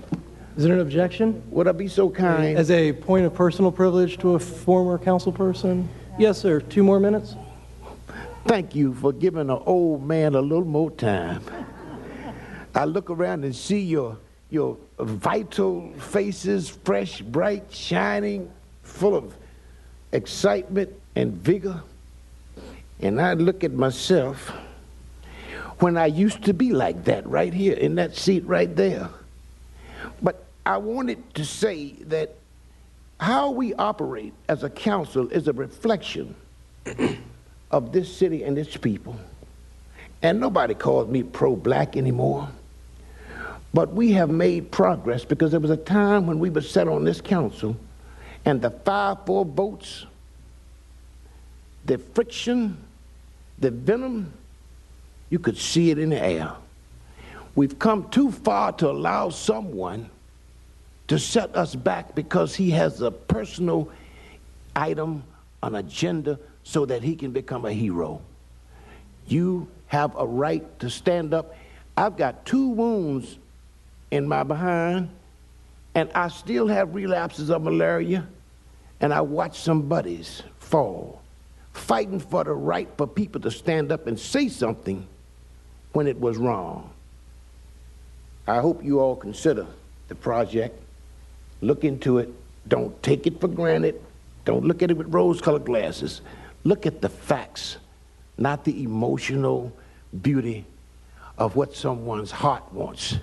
Speaker 2: Is there an objection?
Speaker 10: Would I be so kind?
Speaker 2: As a point of personal privilege to a former council person? Yes, sir. 2 more minutes.
Speaker 10: Thank you for giving an old man a little more time. I look around and see your vital faces, fresh, bright, shining, full of excitement and vigor. And I look at myself when I used to be like that right here in that seat right there. But I wanted to say that how we operate as a council is a reflection of this city and its people. And nobody calls me pro-black anymore. But we have made progress because there was a time when we were sat on this council and the 5-4 votes, the friction, the venom, you could see it in the air. We've come too far to allow someone to set us back because he has a personal item, an agenda, so that he can become a hero. You have a right to stand up. I've got 2 wounds in my behind, and I still have relapses of malaria, and I watch some buddies fall, fighting for the right for people to stand up and say something when it was wrong. I hope you all consider the project, look into it, don't take it for granted, don't look at it with rose-colored glasses. Look at the facts, not the emotional beauty of what someone's heart wants.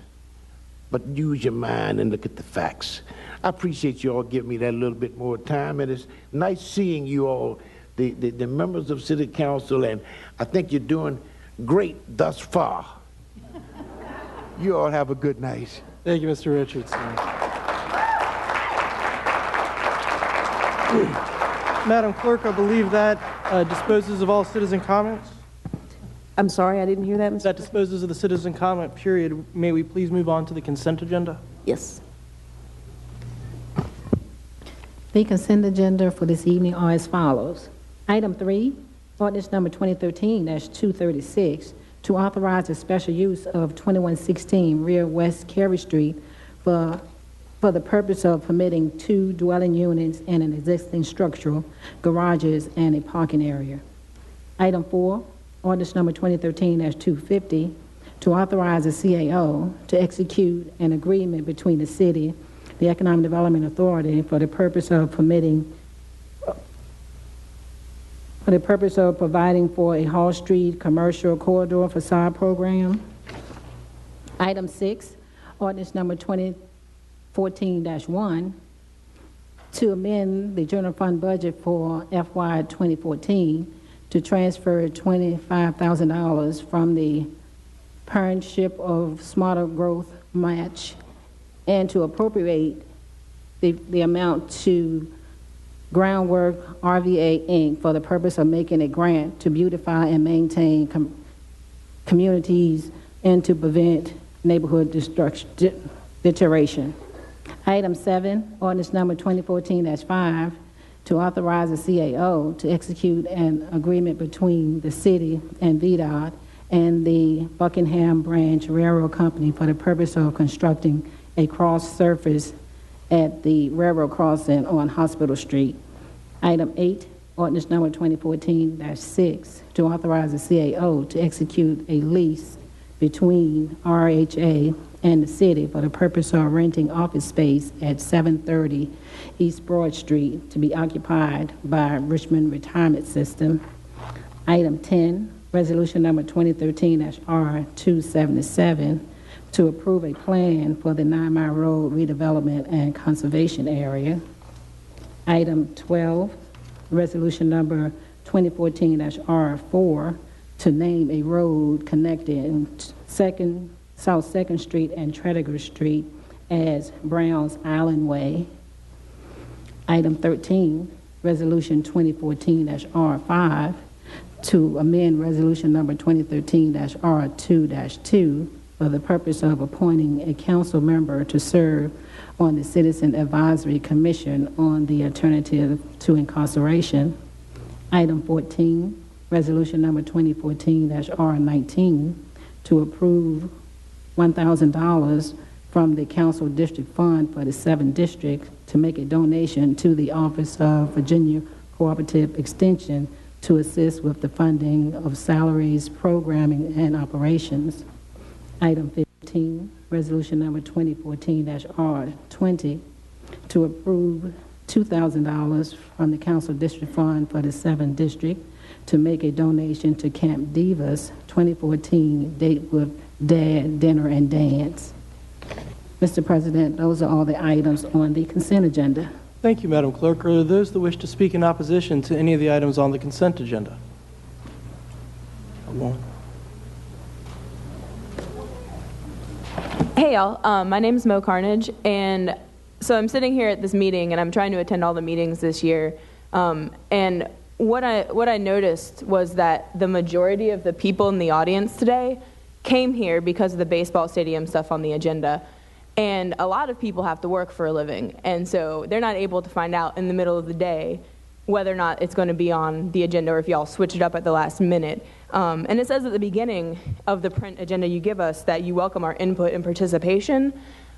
Speaker 10: But use your mind and look at the facts. I appreciate you all giving me that little bit more time, and it's nice seeing you all, the members of City Council, and I think you're doing great thus far. You all have a good night.
Speaker 2: Thank you, Mr. Richardson. Madam Clerk, I believe that disposes of all citizen comments.
Speaker 4: I'm sorry, I didn't hear that, Mr.
Speaker 2: That disposes of the citizen comment period. May we please move on to the consent agenda?
Speaker 4: Yes.
Speaker 5: The consent agenda for this evening are as follows. Item 3, ordinance number 2013-236, to authorize the special use of 2116 Rear West Carey Street for the purpose of permitting 2 dwelling units and an existing structural, garages, and a parking area. Item 4, ordinance number 2013-250, to authorize the CAO to execute an agreement between the city, the Economic Development Authority, for the purpose of providing for a Hall Street commercial corridor facade program. Item 6, ordinance number 2014-1, to amend the general fund budget for FY 2014 to transfer $25,000 from the Partnership of Smarter Growth Match and to appropriate the amount to Groundwork RVA, Inc. for the purpose of making a grant to beautify and maintain communities and to prevent neighborhood deterioration. Item 7, ordinance number 2014-5, to authorize the CAO to execute an agreement between the city and VDOT and the Buckingham Branch Railroad Company for the purpose of constructing a cross surface at the railroad crossing on Hospital Street. Item 8, ordinance number 2014-6, to authorize the CAO to execute a lease between RHA and the city for the purpose of renting office space at 730 East Broad Street to be occupied by Richmond Retirement System. Item 10, resolution number 2013-R277, to approve a plan for the 9 Mile Road redevelopment and conservation area. Item 12, resolution number 2014-R4, to name a road connecting South 2nd Street and Tredegar Street as Browns Island Way. Item 13, resolution 2014-R5, to amend resolution number 2013-R2-2 for the purpose of appointing a council member to serve on the Citizen Advisory Commission on the alternative to incarceration. Item 14, resolution number 2014-R19, to approve $1,000 from the council district fund for the 7th district to make a donation to the Office of Virginia Cooperative Extension to assist with the funding of salaries, programming, and operations. Item 15, resolution number 2014-R20, to approve $2,000 from the council district fund for the 7th district to make a donation to Camp Divas 2014 Date with Dad Dinner and Dance. Mr. President, those are all the items on the consent agenda.
Speaker 2: Thank you, Madam Clerk. Are there those that wish to speak in opposition to any of the items on the consent agenda?
Speaker 8: Hey, y'all. My name is Mo Carnage, and so I'm sitting here at this meeting, and I'm trying to attend all the meetings this year. And what I noticed was that the majority of the people in the audience today came here because of the baseball stadium stuff on the agenda. And a lot of people have to work for a living, and so they're not able to find out in the middle of the day whether or not it's going to be on the agenda or if y'all switch it up at the last minute. And it says at the beginning of the print agenda you give us that you welcome our input and participation,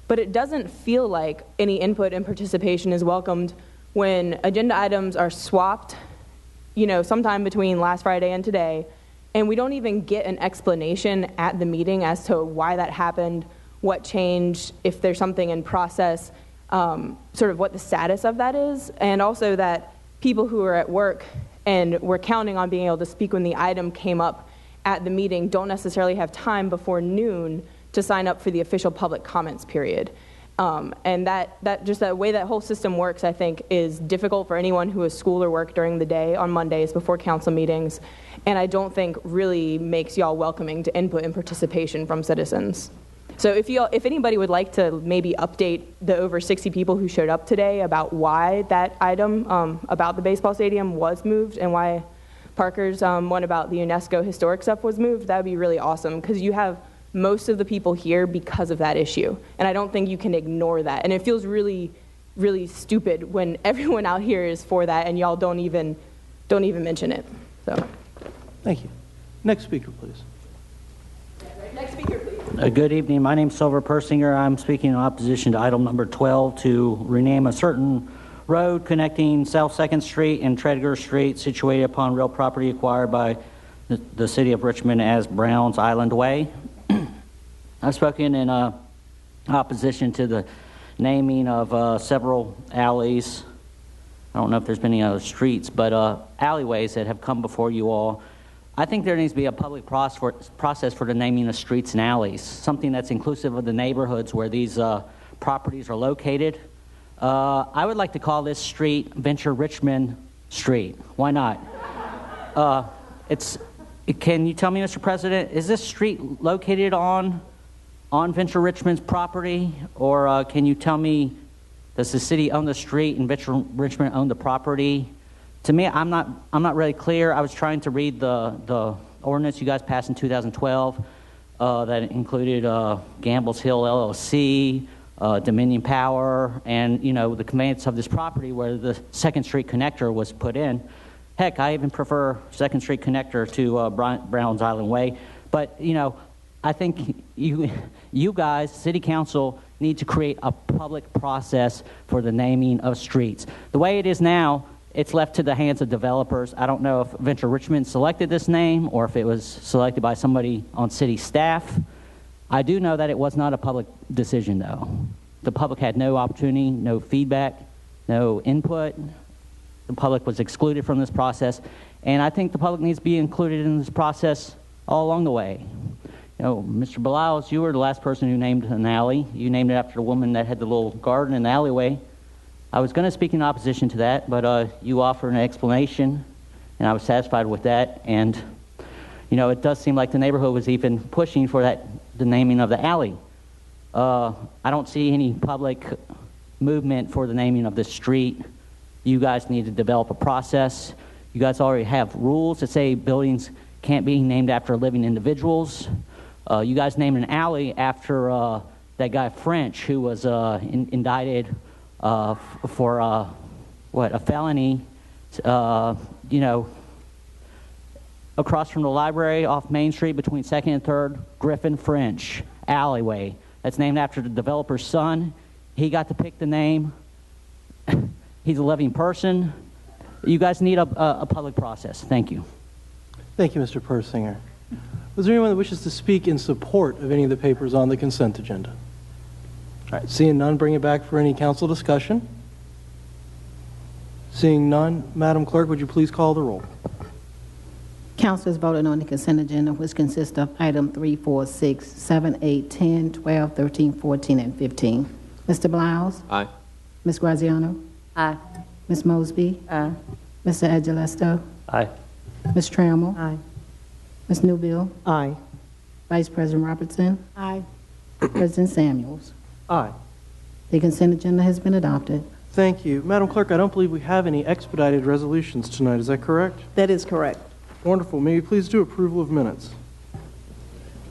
Speaker 8: but it doesn't feel like any input and participation is welcomed when agenda items are swapped, sometime between last Friday and today, and we don't even get an explanation at the meeting as to why that happened, what changed, if there's something in process, sort of what the status of that is, and also that people who are at work and were counting on being able to speak when the item came up at the meeting don't necessarily have time before noon to sign up for the official public comments period. And that just the way that whole system works, I think, is difficult for anyone who has school or work during the day on Mondays before council meetings, and I don't think really makes y'all welcoming to input and participation from citizens. So if anybody would like to maybe update the over 60 people who showed up today about why that item about the baseball stadium was moved and why Parker's one about the UNESCO historic stuff was moved, that would be really awesome, because you have most of the people here because of that issue, and I don't think you can ignore that. And it feels really, really stupid when everyone out here is for that and y'all don't even don't even mention it. So,
Speaker 2: Thank you. Next speaker, please.
Speaker 8: next speaker, please.
Speaker 6: Good evening. My name's Silver Persinger. I'm speaking in opposition to item number 12 to rename a certain road connecting South 2nd Street and Tredegar Street situated upon real property acquired by the city of Richmond as Browns Island Way. I've spoken in opposition to the naming of several alleys. I don't know if there's been any other streets, but alleyways that have come before you all. I think there needs to be a public process for the naming of streets and alleys, something that's inclusive of the neighborhoods where these properties are located. I would like to call this street Venture Richmond Street. Why not? Can you tell me, Mr. President, is this street located on Venture Richmond's property, or can you tell me, does the city own the street and Venture Richmond own the property? To me, I'm not really clear. I was trying to read the ordinance you guys passed in 2012 that included Gamble's Hill LLC, Dominion Power, and the conveyance of this property where the 2nd Street connector was put in. Heck, I even prefer 2nd Street connector to Browns Island Way. But I think you guys, City Council, need to create a public process for the naming of streets. The way it is now, it's left to the hands of developers. I don't know if Venture Richmond selected this name or if it was selected by somebody on city staff. I do know that it was not a public decision, though. The public had no opportunity, no feedback, no input. The public was excluded from this process, and I think the public needs to be included in this process all along the way. Mr. Beliles, you were the last person who named an alley. You named it after the woman that had the little garden in the alleyway. I was going to speak in opposition to that, but you offered an explanation, and I was satisfied with that. And, it does seem like the neighborhood was even pushing for the naming of the alley. I don't see any public movement for the naming of this street. You guys need to develop a process. You guys already have rules that say buildings can't be named after living individuals. You guys named an alley after that guy French who was indicted for a felony, across from the library off Main Street between 2nd and 3rd, Griffin French alleyway. That's named after the developer's son. He got to pick the name. He's a living person. You guys need a public process. Thank you.
Speaker 2: Thank you, Mr. Persinger. Was there anyone that wishes to speak in support of any of the papers on the consent agenda? All right, seeing none, bring it back for any council discussion. Seeing none, Madam Clerk, would you please call the roll?
Speaker 5: Councilors voting on the consent agenda, which consists of item 3, 4, 6, 7, 8, 10, 12, 13, 14, and 15. Mr. Beliles?
Speaker 11: Aye.
Speaker 5: Ms. Graziano?
Speaker 7: Aye.
Speaker 5: Ms. Mosby?
Speaker 7: Aye.
Speaker 5: Mr. Agilesto?
Speaker 11: Aye.
Speaker 5: Ms. Trammell?
Speaker 7: Aye.
Speaker 5: Ms. Newbill?
Speaker 7: Aye.
Speaker 5: Vice President Robertson?
Speaker 7: Aye.
Speaker 5: President Samuels?
Speaker 2: Aye.
Speaker 5: The consent agenda has been adopted.
Speaker 2: Thank you. Madam Clerk, I don't believe we have any expedited resolutions tonight. Is that correct?
Speaker 4: That is correct.
Speaker 2: Wonderful. May you please do approval of minutes?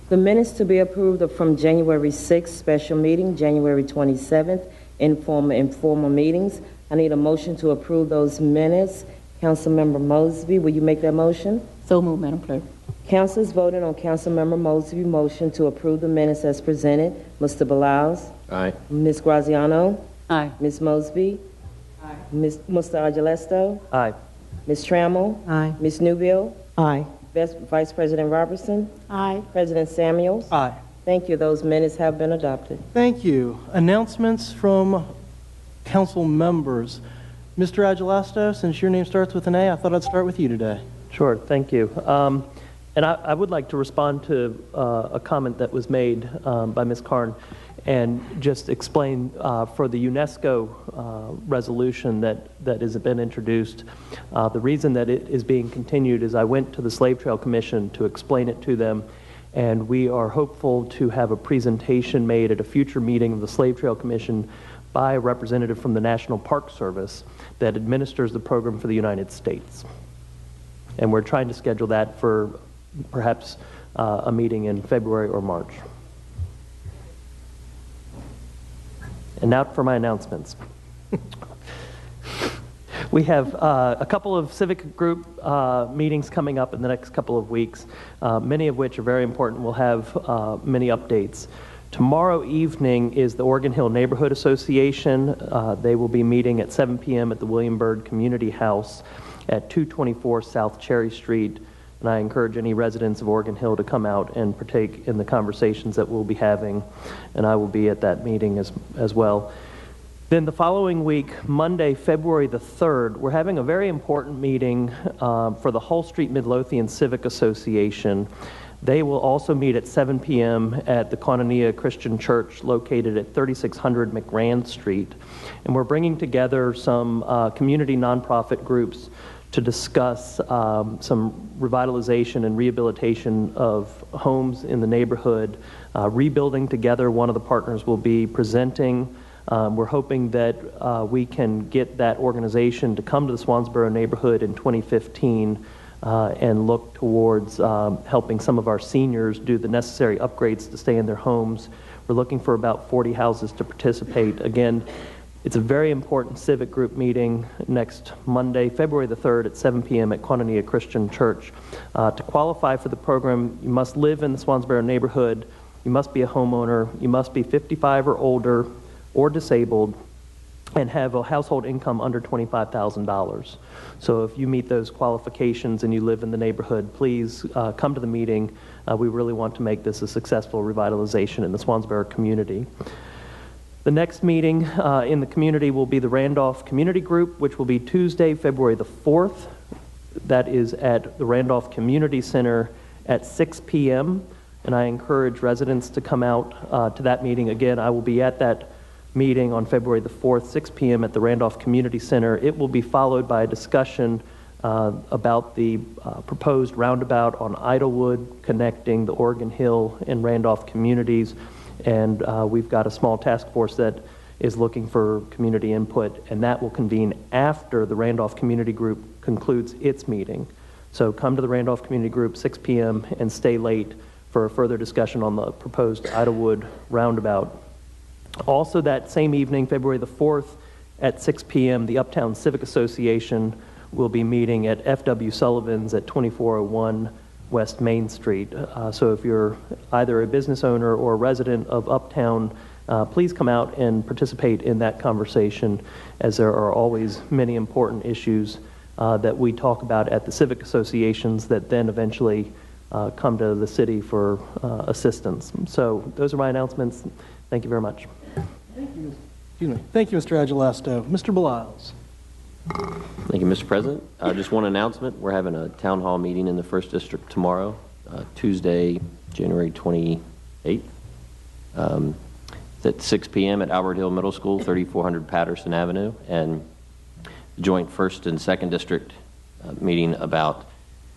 Speaker 12: The minutes to be approved are from January 6th special meeting, January 27th informal meetings. I need a motion to approve those minutes. Councilmember Mosby, will you make that motion?
Speaker 7: So moved, Madam Clerk.
Speaker 12: Councilors voted on Councilmember Mosby's motion to approve the minutes as presented. Mr. Beliles?
Speaker 11: Aye.
Speaker 12: Ms. Graziano?
Speaker 7: Aye.
Speaker 12: Ms. Mosby? Aye. Mr. Agilesto?
Speaker 11: Aye.
Speaker 12: Ms. Trammell?
Speaker 7: Aye.
Speaker 12: Ms. Newbill?
Speaker 7: Aye.
Speaker 12: Vice President Robertson?
Speaker 7: Aye.
Speaker 12: President Samuels?
Speaker 2: Aye.
Speaker 12: Thank you. Those minutes have been adopted.
Speaker 2: Thank you. Announcements from council members. Mr. Agilesto, since your name starts with an A, I thought I'd start with you today.
Speaker 13: Sure, thank you. And I would like to respond to a comment that was made by Ms. Karn and just explain for the UNESCO resolution that has been introduced. The reason that it is being continued is I went to the Slave Trail Commission to explain it to them, and we are hopeful to have a presentation made at a future meeting of the Slave Trail Commission by a representative from the National Park Service that administers the program for the United States. And we're trying to schedule that for perhaps a meeting in February or March. And now for my announcements. We have a couple of civic group meetings coming up in the next couple of weeks, many of which are very important. We'll have many updates. Tomorrow evening is the Oregon Hill Neighborhood Association. They will be meeting at 7 p.m. at the William Byrd Community House at 224 South Cherry Street. And I encourage any residents of Oregon Hill to come out and partake in the conversations that we'll be having. And I will be at that meeting as well. Then the following week, Monday, February the 3rd, we're having a very important meeting for the Hull Street Midlothian Civic Association. They will also meet at 7 p.m. at the Koinonia Christian Church located at 3600 McRand Street. And we're bringing together some community nonprofit groups to discuss some revitalization and rehabilitation of homes in the neighborhood. Rebuilding Together, one of the partners will be presenting. We're hoping that we can get that organization to come to the Swansboro neighborhood in 2015 and look towards helping some of our seniors do the necessary upgrades to stay in their homes. We're looking for about 40 houses to participate. Again, it's a very important civic group meeting next Monday, February the 3rd at 7 p.m. at Koinonia Christian Church. To qualify for the program, you must live in the Swansboro neighborhood, you must be a homeowner, you must be 55 or older or disabled, and have a household income under $25,000. So if you meet those qualifications and you live in the neighborhood, please come to the meeting. We really want to make this a successful revitalization in the Swansboro community. The next meeting in the community will be the Randolph Community Group, which will be Tuesday, February the 4th. That is at the Randolph Community Center at 6 p.m. And I encourage residents to come out to that meeting. Again, I will be at that meeting on February the 4th, 6 p.m. at the Randolph Community Center. It will be followed by a discussion about the proposed roundabout on Idlewood connecting the Oregon Hill and Randolph communities. And we've got a small task force that is looking for community input, and that will convene after the Randolph Community Group concludes its meeting. So come to the Randolph Community Group 6 p.m. and stay late for a further discussion on the proposed Idlewood roundabout. Also that same evening, February the 4th at 6 p.m., the Uptown Civic Association will be meeting at F.W. Sullivan's at 2401 West Main Street. So if you're either a business owner or a resident of Uptown, please come out and participate in that conversation, as there are always many important issues that we talk about at the civic associations that then eventually come to the city for assistance. So those are my announcements. Thank you very much.
Speaker 2: Thank you. Excuse me. Thank you, Mr. Agelasto. Mr. Beliles.
Speaker 11: Thank you, Mr. President. Just one announcement. We're having a town hall meeting in the 1st District tomorrow, Tuesday, January 28th. It's at 6 p.m. at Albert Hill Middle School, 3400 Patterson Avenue, and the joint 1st and 2nd District meeting about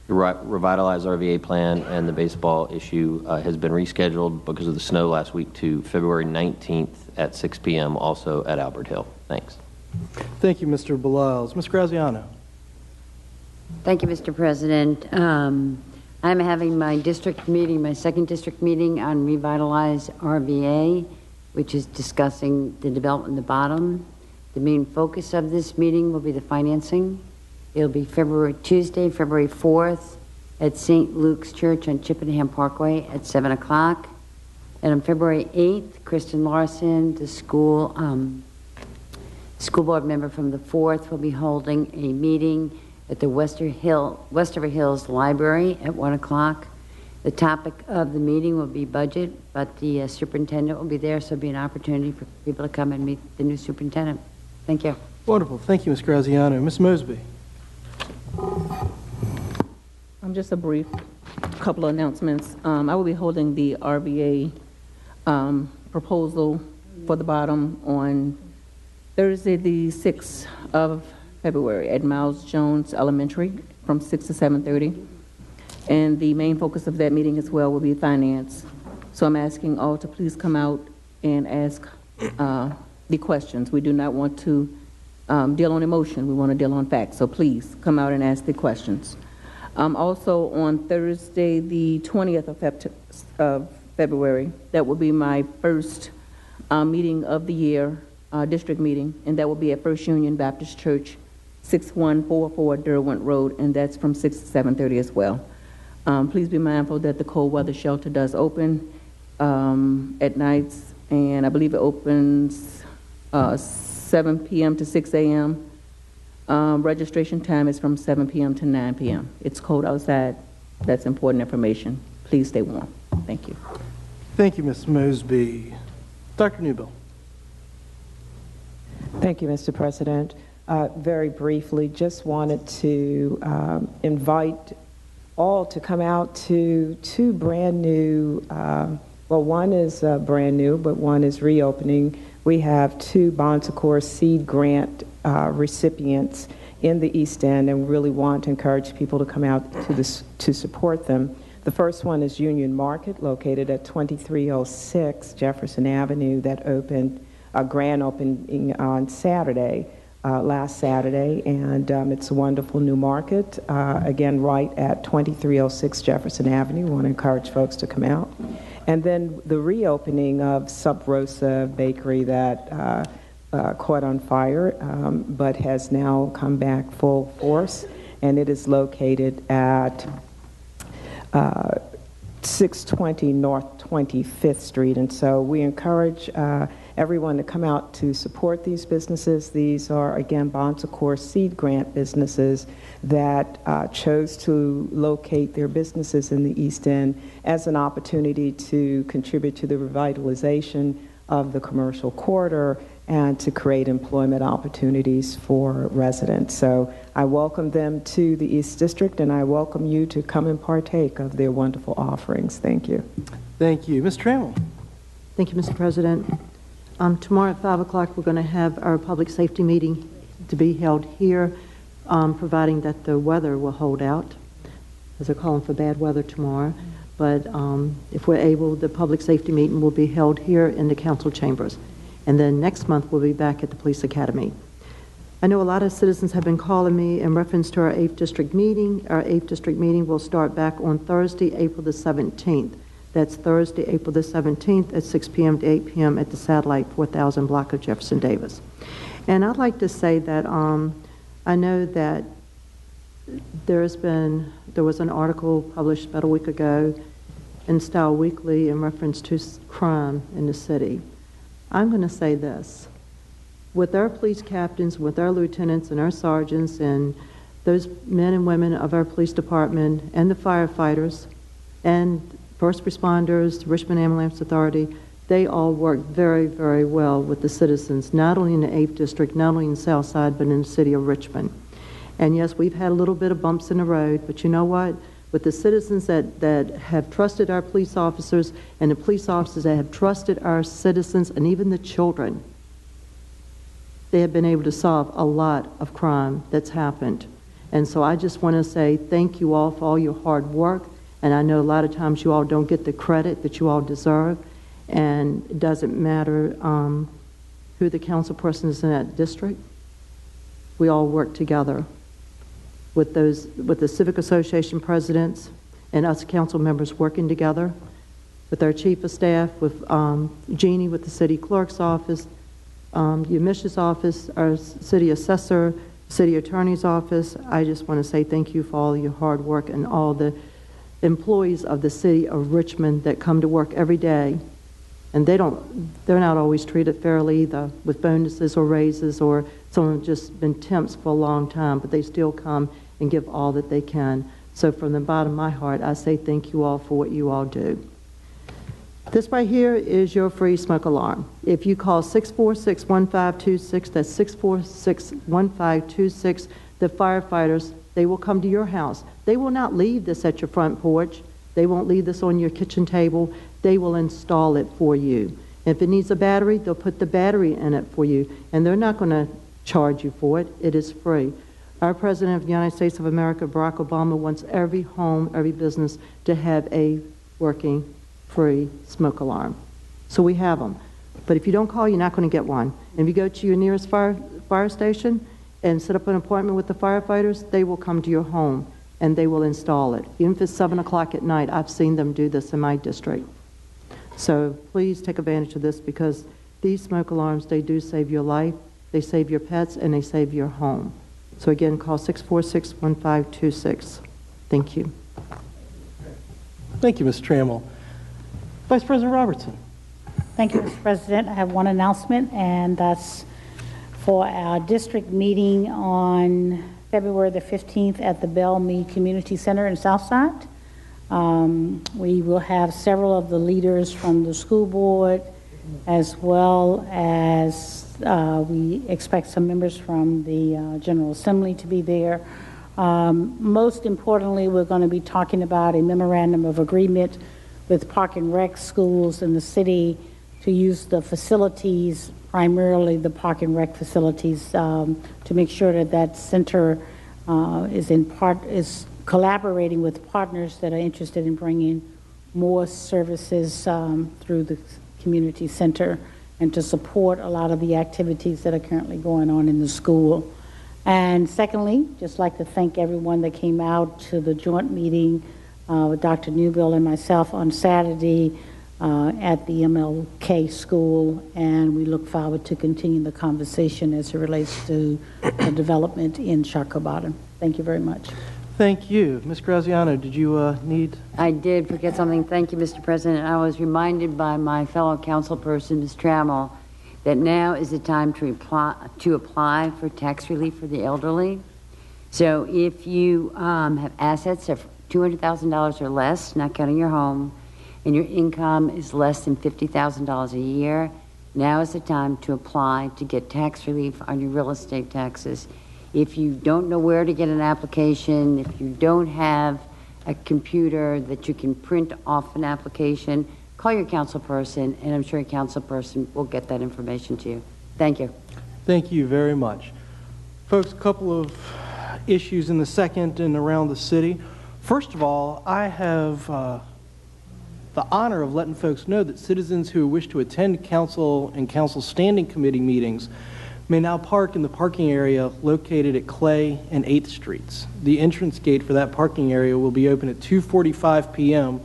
Speaker 11: the revitalized RVA plan and the baseball issue has been rescheduled because of the snow last week to February 19th at 6 p.m. also at Albert Hill. Thanks.
Speaker 2: Thank you, Mr. Beliles. Ms. Graziano.
Speaker 7: Thank you, Mr. President. I'm having my district meeting, my 2nd district meeting on revitalized RVA, which is discussing the development at the bottom. The main focus of this meeting will be the financing. It'll be Tuesday, February 4th at St. Luke's Church on Chippenham Parkway at 7 o'clock. And on February 8th, Kristen Larson, the school board member from the 4th, will be holding a meeting at the Westover Hills Library at 1 o'clock. The topic of the meeting will be budget, but the superintendent will be there, so it'll be an opportunity for people to come and meet the new superintendent. Thank you.
Speaker 2: Wonderful. Thank you, Ms. Graziano. Ms. Mosby.
Speaker 14: Just a brief couple of announcements. I will be holding the RVA proposal for the bottom on Thursday, the 6th of February at Miles Jones Elementary from 6 to 7:30. And the main focus of that meeting as well will be finance. So I'm asking all to please come out and ask the questions. We do not want to deal on emotion. We want to deal on facts. So please come out and ask the questions. Also on Thursday, the 20th of February, that will be my first meeting of the year, district meeting, and that will be at First Union Baptist Church 6144 Derwent Road, and that's from 6 to 7:30 as well. Please be mindful that the cold weather shelter does open at nights, and I believe it opens 7 p.m. to 6 a.m. Registration time is from 7 p.m. to 9 p.m. It's cold outside. That's important information. Please stay warm. Thank you.
Speaker 2: Thank you, Ms. Mosby. Dr. Newbill.
Speaker 15: Thank you, Mr. President. Very briefly, just wanted to invite all to come out to two brand new, well, one is brand new, but one is reopening. We have two Bon Secours Seed Grant recipients in the East End, and really want to encourage people to come out to support them. The first one is Union Market, located at 2306 Jefferson Avenue, that opened a grand opening on Saturday, last Saturday, and it's a wonderful new market, again, right at 2306 Jefferson Avenue. We want to encourage folks to come out. And then the reopening of Sub Rosa Bakery that caught on fire, but has now come back full force, and it is located at 620 North 25th Street. And so we encourage everyone to come out to support these businesses. These are, again, Bon Secours Seed Grant businesses that chose to locate their businesses in the East End as an opportunity to contribute to the revitalization of the commercial corridor and to create employment opportunities for residents. So I welcome them to the East District, and I welcome you to come and partake of their wonderful offerings. Thank you.
Speaker 2: Thank you. Ms. Trammell.
Speaker 16: Thank you, Mr. President. Tomorrow at 5 o'clock, we're going to have our public safety meeting to be held here, providing that the weather will hold out, as they're calling for bad weather tomorrow. But if we're able, the public safety meeting will be held here in the council chambers. And then next month, we'll be back at the police academy. I know a lot of citizens have been calling me in reference to our 8th district meeting. Our 8th district meeting will start back on Thursday, April the 17th. That's Thursday, April the 17th at 6 p.m. to 8 p.m. at the Satellite 4000 block of Jefferson Davis. And I'd like to say that I know that there was an article published about a week ago in Style Weekly in reference to crime in the city. I'm going to say this. With our police captains, with our lieutenants and our sergeants and those men and women of our police department and the firefighters and first responders, the Richmond Ambulance Authority, they all work very, very well with the citizens, not only in the 8th District, not only in the South Side, but in the city of Richmond. And yes, we've had a little bit of bumps in the road, but you know what? With the citizens that have trusted our police officers and the police officers that have trusted our citizens and even the children, they have been able to solve a lot of crime that's happened. And so I just want to say thank you all for all your hard work. And I know a lot of times you all don't get the credit that you all deserve. And it doesn't matter who the council person is in that district. We all work together with the Civic Association presidents and us council members working together, with our chief of staff, with Jeannie with the city clerk's office, Yamish's office, our city assessor, city attorney's office. I just want to say thank you for all your hard work and all the employees of the city of Richmond that come to work every day. And they're not always treated fairly either, with bonuses or raises, or some have just been temps for a long time, but they still come and give all that they can. So from the bottom of my heart, I say thank you all for what you all do. This right here is your free smoke alarm. If you call 646-1526, that's 646-1526, the firefighters, they will come to your house. They will not leave this at your front porch. They won't leave this on your kitchen table. They will install it for you. If it needs a battery, they'll put the battery in it for you, and they're not going to charge you for it. It is free. Our President of the United States of America, Barack Obama, wants every home, every business to have a working, free smoke alarm. So we have them. But if you don't call, you're not going to get one. And if you go to your nearest fire station and set up an appointment with the firefighters, they will come to your home and they will install it. Even if it's 7 o'clock at night, I've seen them do this in my district. So please take advantage of this, because these smoke alarms, they do save your life, they save your pets, and they save your home. So again, call 646-1526. Thank you.
Speaker 2: Thank you, Ms. Trammell. Vice President Robertson.
Speaker 17: Thank you, Mr. President. I have one announcement, and that's for our district meeting on February the 15th at the Bell Mead Community Center in Southside. We will have several of the leaders from the school board, as well as we expect some members from the General Assembly to be there. Most importantly, we're going to be talking about a memorandum of agreement with Park and Rec schools in the city to use the facilities, primarily the Park and Rec facilities, to make sure that that center is collaborating with partners that are interested in bringing more services through the community center and to support a lot of the activities that are currently going on in the school. And secondly, just like to thank everyone that came out to the joint meeting with Dr. Newbill and myself on Saturday at the MLK school, and we look forward to continuing the conversation as it relates to the development in Chacobata. Thank you very much.
Speaker 2: Thank you. Ms. Graziano, did you need?
Speaker 7: I did forget something. Thank you, Mr. President. I was reminded by my fellow councilperson, Ms. Trammell, that now is the time to apply for tax relief for the elderly. So if you have assets of $200,000 or less, not counting your home, and your income is less than $50,000 a year, now is the time to apply to get tax relief on your real estate taxes. If you don't know where to get an application, if you don't have a computer that you can print off an application, call your councilperson, and I'm sure your councilperson will get that information to you. Thank you.
Speaker 2: Thank you very much. Folks, a couple of issues in the second and around the city. First of all, I have the honor of letting folks know that citizens who wish to attend council and council standing committee meetings may now park in the parking area located at Clay and 8th Streets. The entrance gate for that parking area will be open at 2:45 p.m.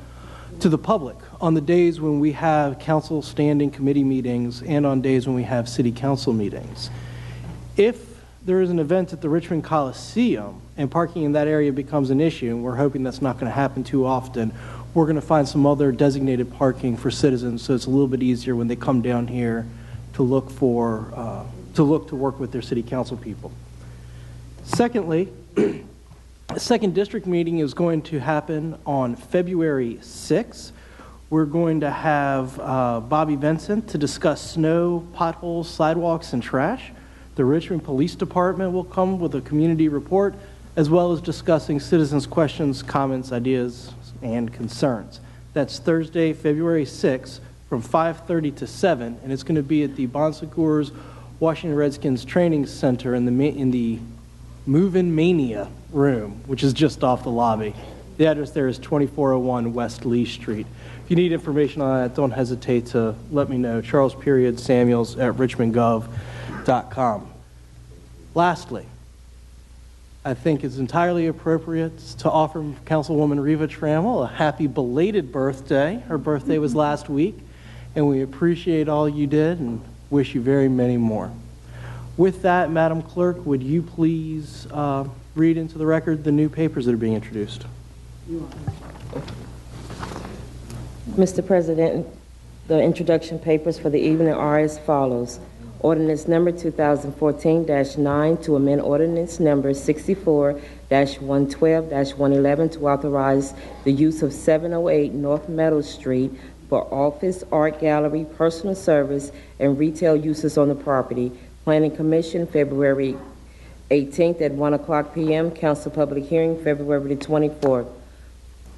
Speaker 2: to the public on the days when we have council standing committee meetings and on days when we have city council meetings. If there is an event at the Richmond Coliseum and parking in that area becomes an issue, and we're hoping that's not going to happen too often, we're going to find some other designated parking for citizens, so it's a little bit easier when they come down here to look to work with their city council people. Secondly, the second district meeting is going to happen on February 6th. We're going to have Bobby Vincent to discuss snow, potholes, sidewalks, and trash. The Richmond Police Department will come with a community report, as well as discussing citizens' questions, comments, ideas, and concerns. That's Thursday, February 6th from 5:30 to 7, and it's going to be at the Bon Secours Washington Redskins Training Center in the Move-In Mania room, which is just off the lobby. The address there is 2401 West Lee Street. If you need information on that, don't hesitate to let me know. Charles.Samuels@richmondgov.com. Lastly, I think it's entirely appropriate to offer Councilwoman Reva Trammell a happy belated birthday. Her birthday was last week, and we appreciate all you did and wish you very many more. With that, Madam Clerk, would you please read into the record the new papers that are being introduced?
Speaker 12: Mr. President, the introduction papers for the evening are as follows. Ordinance number 2014-9 to amend ordinance number 64-112-111 to authorize the use of 708 North Meadow Street for office, art gallery, personal service, and retail uses on the property. Planning Commission, February 18th at 1:00 p.m. Council public hearing, February the 24th.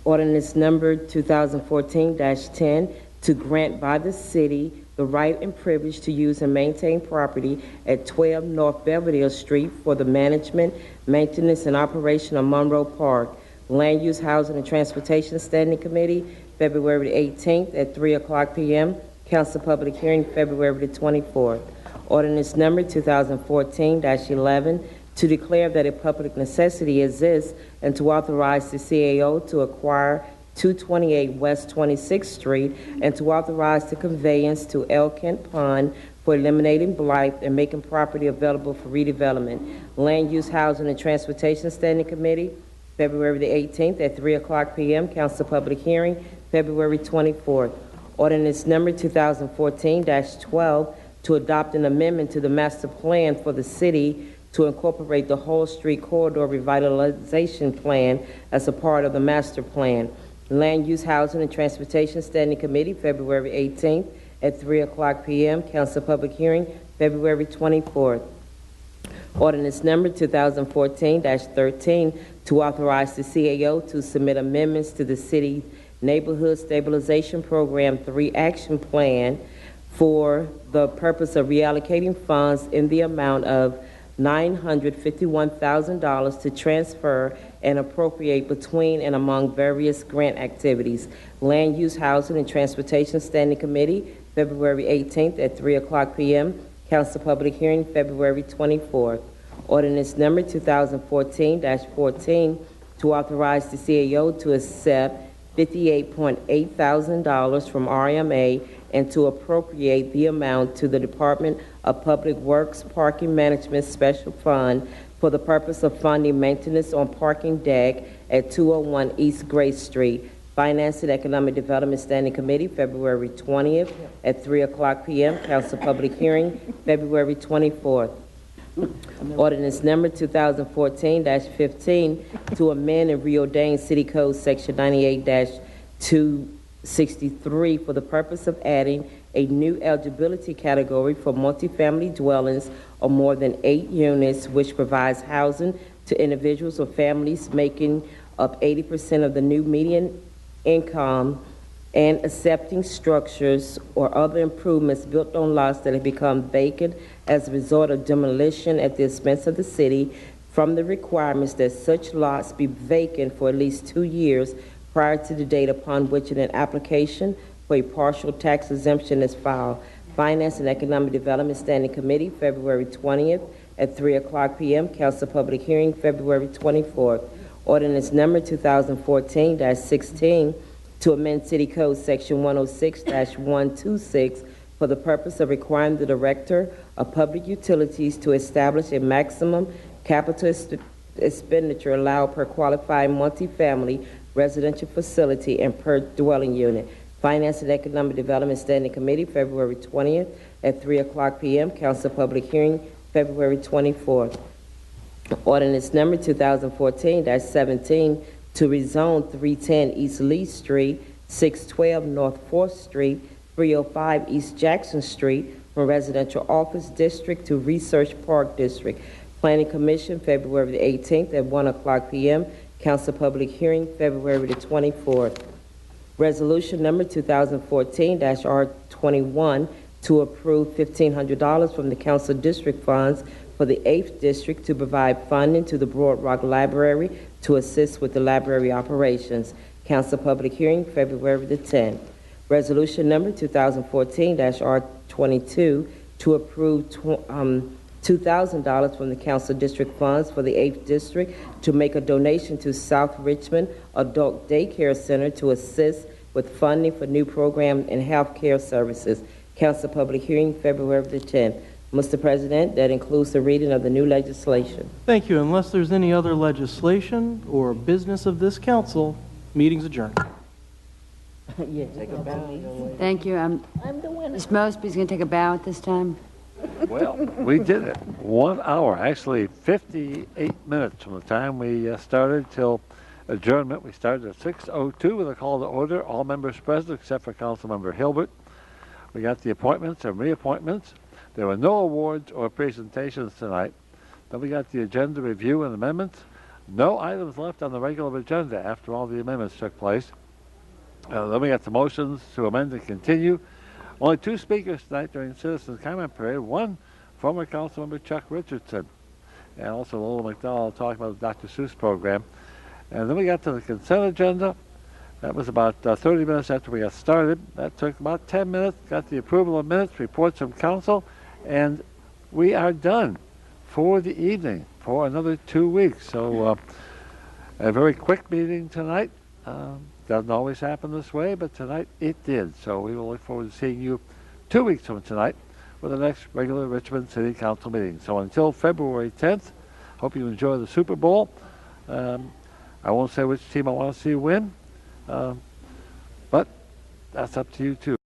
Speaker 12: Ordinance number 2014-10 to grant by the city the right and privilege to use and maintain property at 12 North Belvedere Street for the management, maintenance, and operation of Monroe Park. Land Use, Housing, and Transportation Standing Committee, February 18th at 3:00 p.m. Council public hearing, February 24th. Ordinance number 2014-11 to declare that a public necessity exists and to authorize the CAO to acquire 228 West 26th Street, and to authorize the conveyance to El Kent Pond for eliminating blight and making property available for redevelopment. Land Use, Housing, and Transportation Standing Committee, February the 18th at 3 o'clock p.m. Council public hearing, February 24th. Ordinance number 2014-12 to adopt an amendment to the master plan for the city to incorporate the Whole Street Corridor Revitalization Plan as a part of the master plan. Land Use, Housing, and Transportation Standing Committee, February 18th at 3 o'clock p.m. Council public hearing, February 24th. Ordinance number 2014-13 to authorize the CAO to submit amendments to the city Neighborhood Stabilization Program 3 Action Plan for the purpose of reallocating funds in the amount of $951,000 to transfer and appropriate between and among various grant activities. Land Use, Housing, and Transportation Standing Committee, February 18th at 3 o'clock p.m. Council public hearing, February 24th. Ordinance number 2014-14 to authorize the CAO to accept $58.8 thousand from RMA and to appropriate the amount to the Department of Public Works Parking Management Special Fund for the purpose of funding maintenance on parking deck at 201 East Gray Street. Finance and Economic Development Standing Committee, February 20th at 3 o'clock p.m. Council public hearing, February 24th. Ordinance number 2014-15 to amend and reordain City Code Section 98-263 for the purpose of adding a new eligibility category for multifamily dwellings of more than 8 units, which provides housing to individuals or families making up 80% of the new median income and accepting structures or other improvements built on lots that have become vacant as a result of demolition at the expense of the city, from the requirements that such lots be vacant for at least 2 years prior to the date upon which an application for a partial tax exemption is filed. Finance and Economic Development Standing Committee, February 20th at 3 o'clock p.m. Council public hearing, February 24th. Ordinance number 2014-16 to amend City Code Section 106-126 for the purpose of requiring the Director of Public Utilities to establish a maximum capital expenditure allowed per qualified multifamily residential facility and per dwelling unit. Finance and Economic Development Standing Committee, February 20th at 3 o'clock p.m. Council public hearing, February 24th. Ordinance number 2014-17 to rezone 310 East Lee Street, 612 North 4th Street, 305 East Jackson Street from Residential Office District to Research Park District. Planning Commission, February the 18th at 1 o'clock p.m. Council public hearing, February the 24th. Resolution number 2014-R21 to approve $1,500 from the Council District Funds for the 8th District to provide funding to the Broad Rock Library to assist with the library operations. Council public hearing, February the 10th. Resolution number 2014-R22 to approve $2,000 from the Council District Funds for the 8th District to make a donation to South Richmond Adult Daycare Center to assist with funding for new program and health care services. Council public hearing, February the 10th. Mr. President, that includes the reading of the new legislation.
Speaker 2: Thank you. Unless there's any other legislation or business of this council, meeting's adjourned.
Speaker 12: Yeah, take a bow.
Speaker 7: Thank you. Ms. Mosby's going to take a bow at this time.
Speaker 1: Well, we did it. 1 hour, actually 58 minutes from the time we started till adjournment. We started at 6:02 with a call to order. All members present except for Councilmember Hilbert. We got the appointments and reappointments. There were no awards or presentations tonight. Then we got the agenda review and amendments. No items left on the regular agenda after all the amendments took place. Then we got the motions to amend and continue. Only 2 speakers tonight during the citizens' comment period. One, former Councilmember Chuck Richardson, and also Lola McDowell talking about the Dr. Seuss program. And then we got to the consent agenda. That was about 30 minutes after we got started. That took about 10 minutes. Got the approval of minutes, reports from council, and we are done for the evening for another 2 weeks. So a very quick meeting tonight. Doesn't always happen this way, but tonight it did. So we will look forward to seeing you 2 weeks from tonight for the next regular Richmond City Council meeting. So until February 10th, hope you enjoy the Super Bowl. I won't say which team I want to see win, but that's up to you too.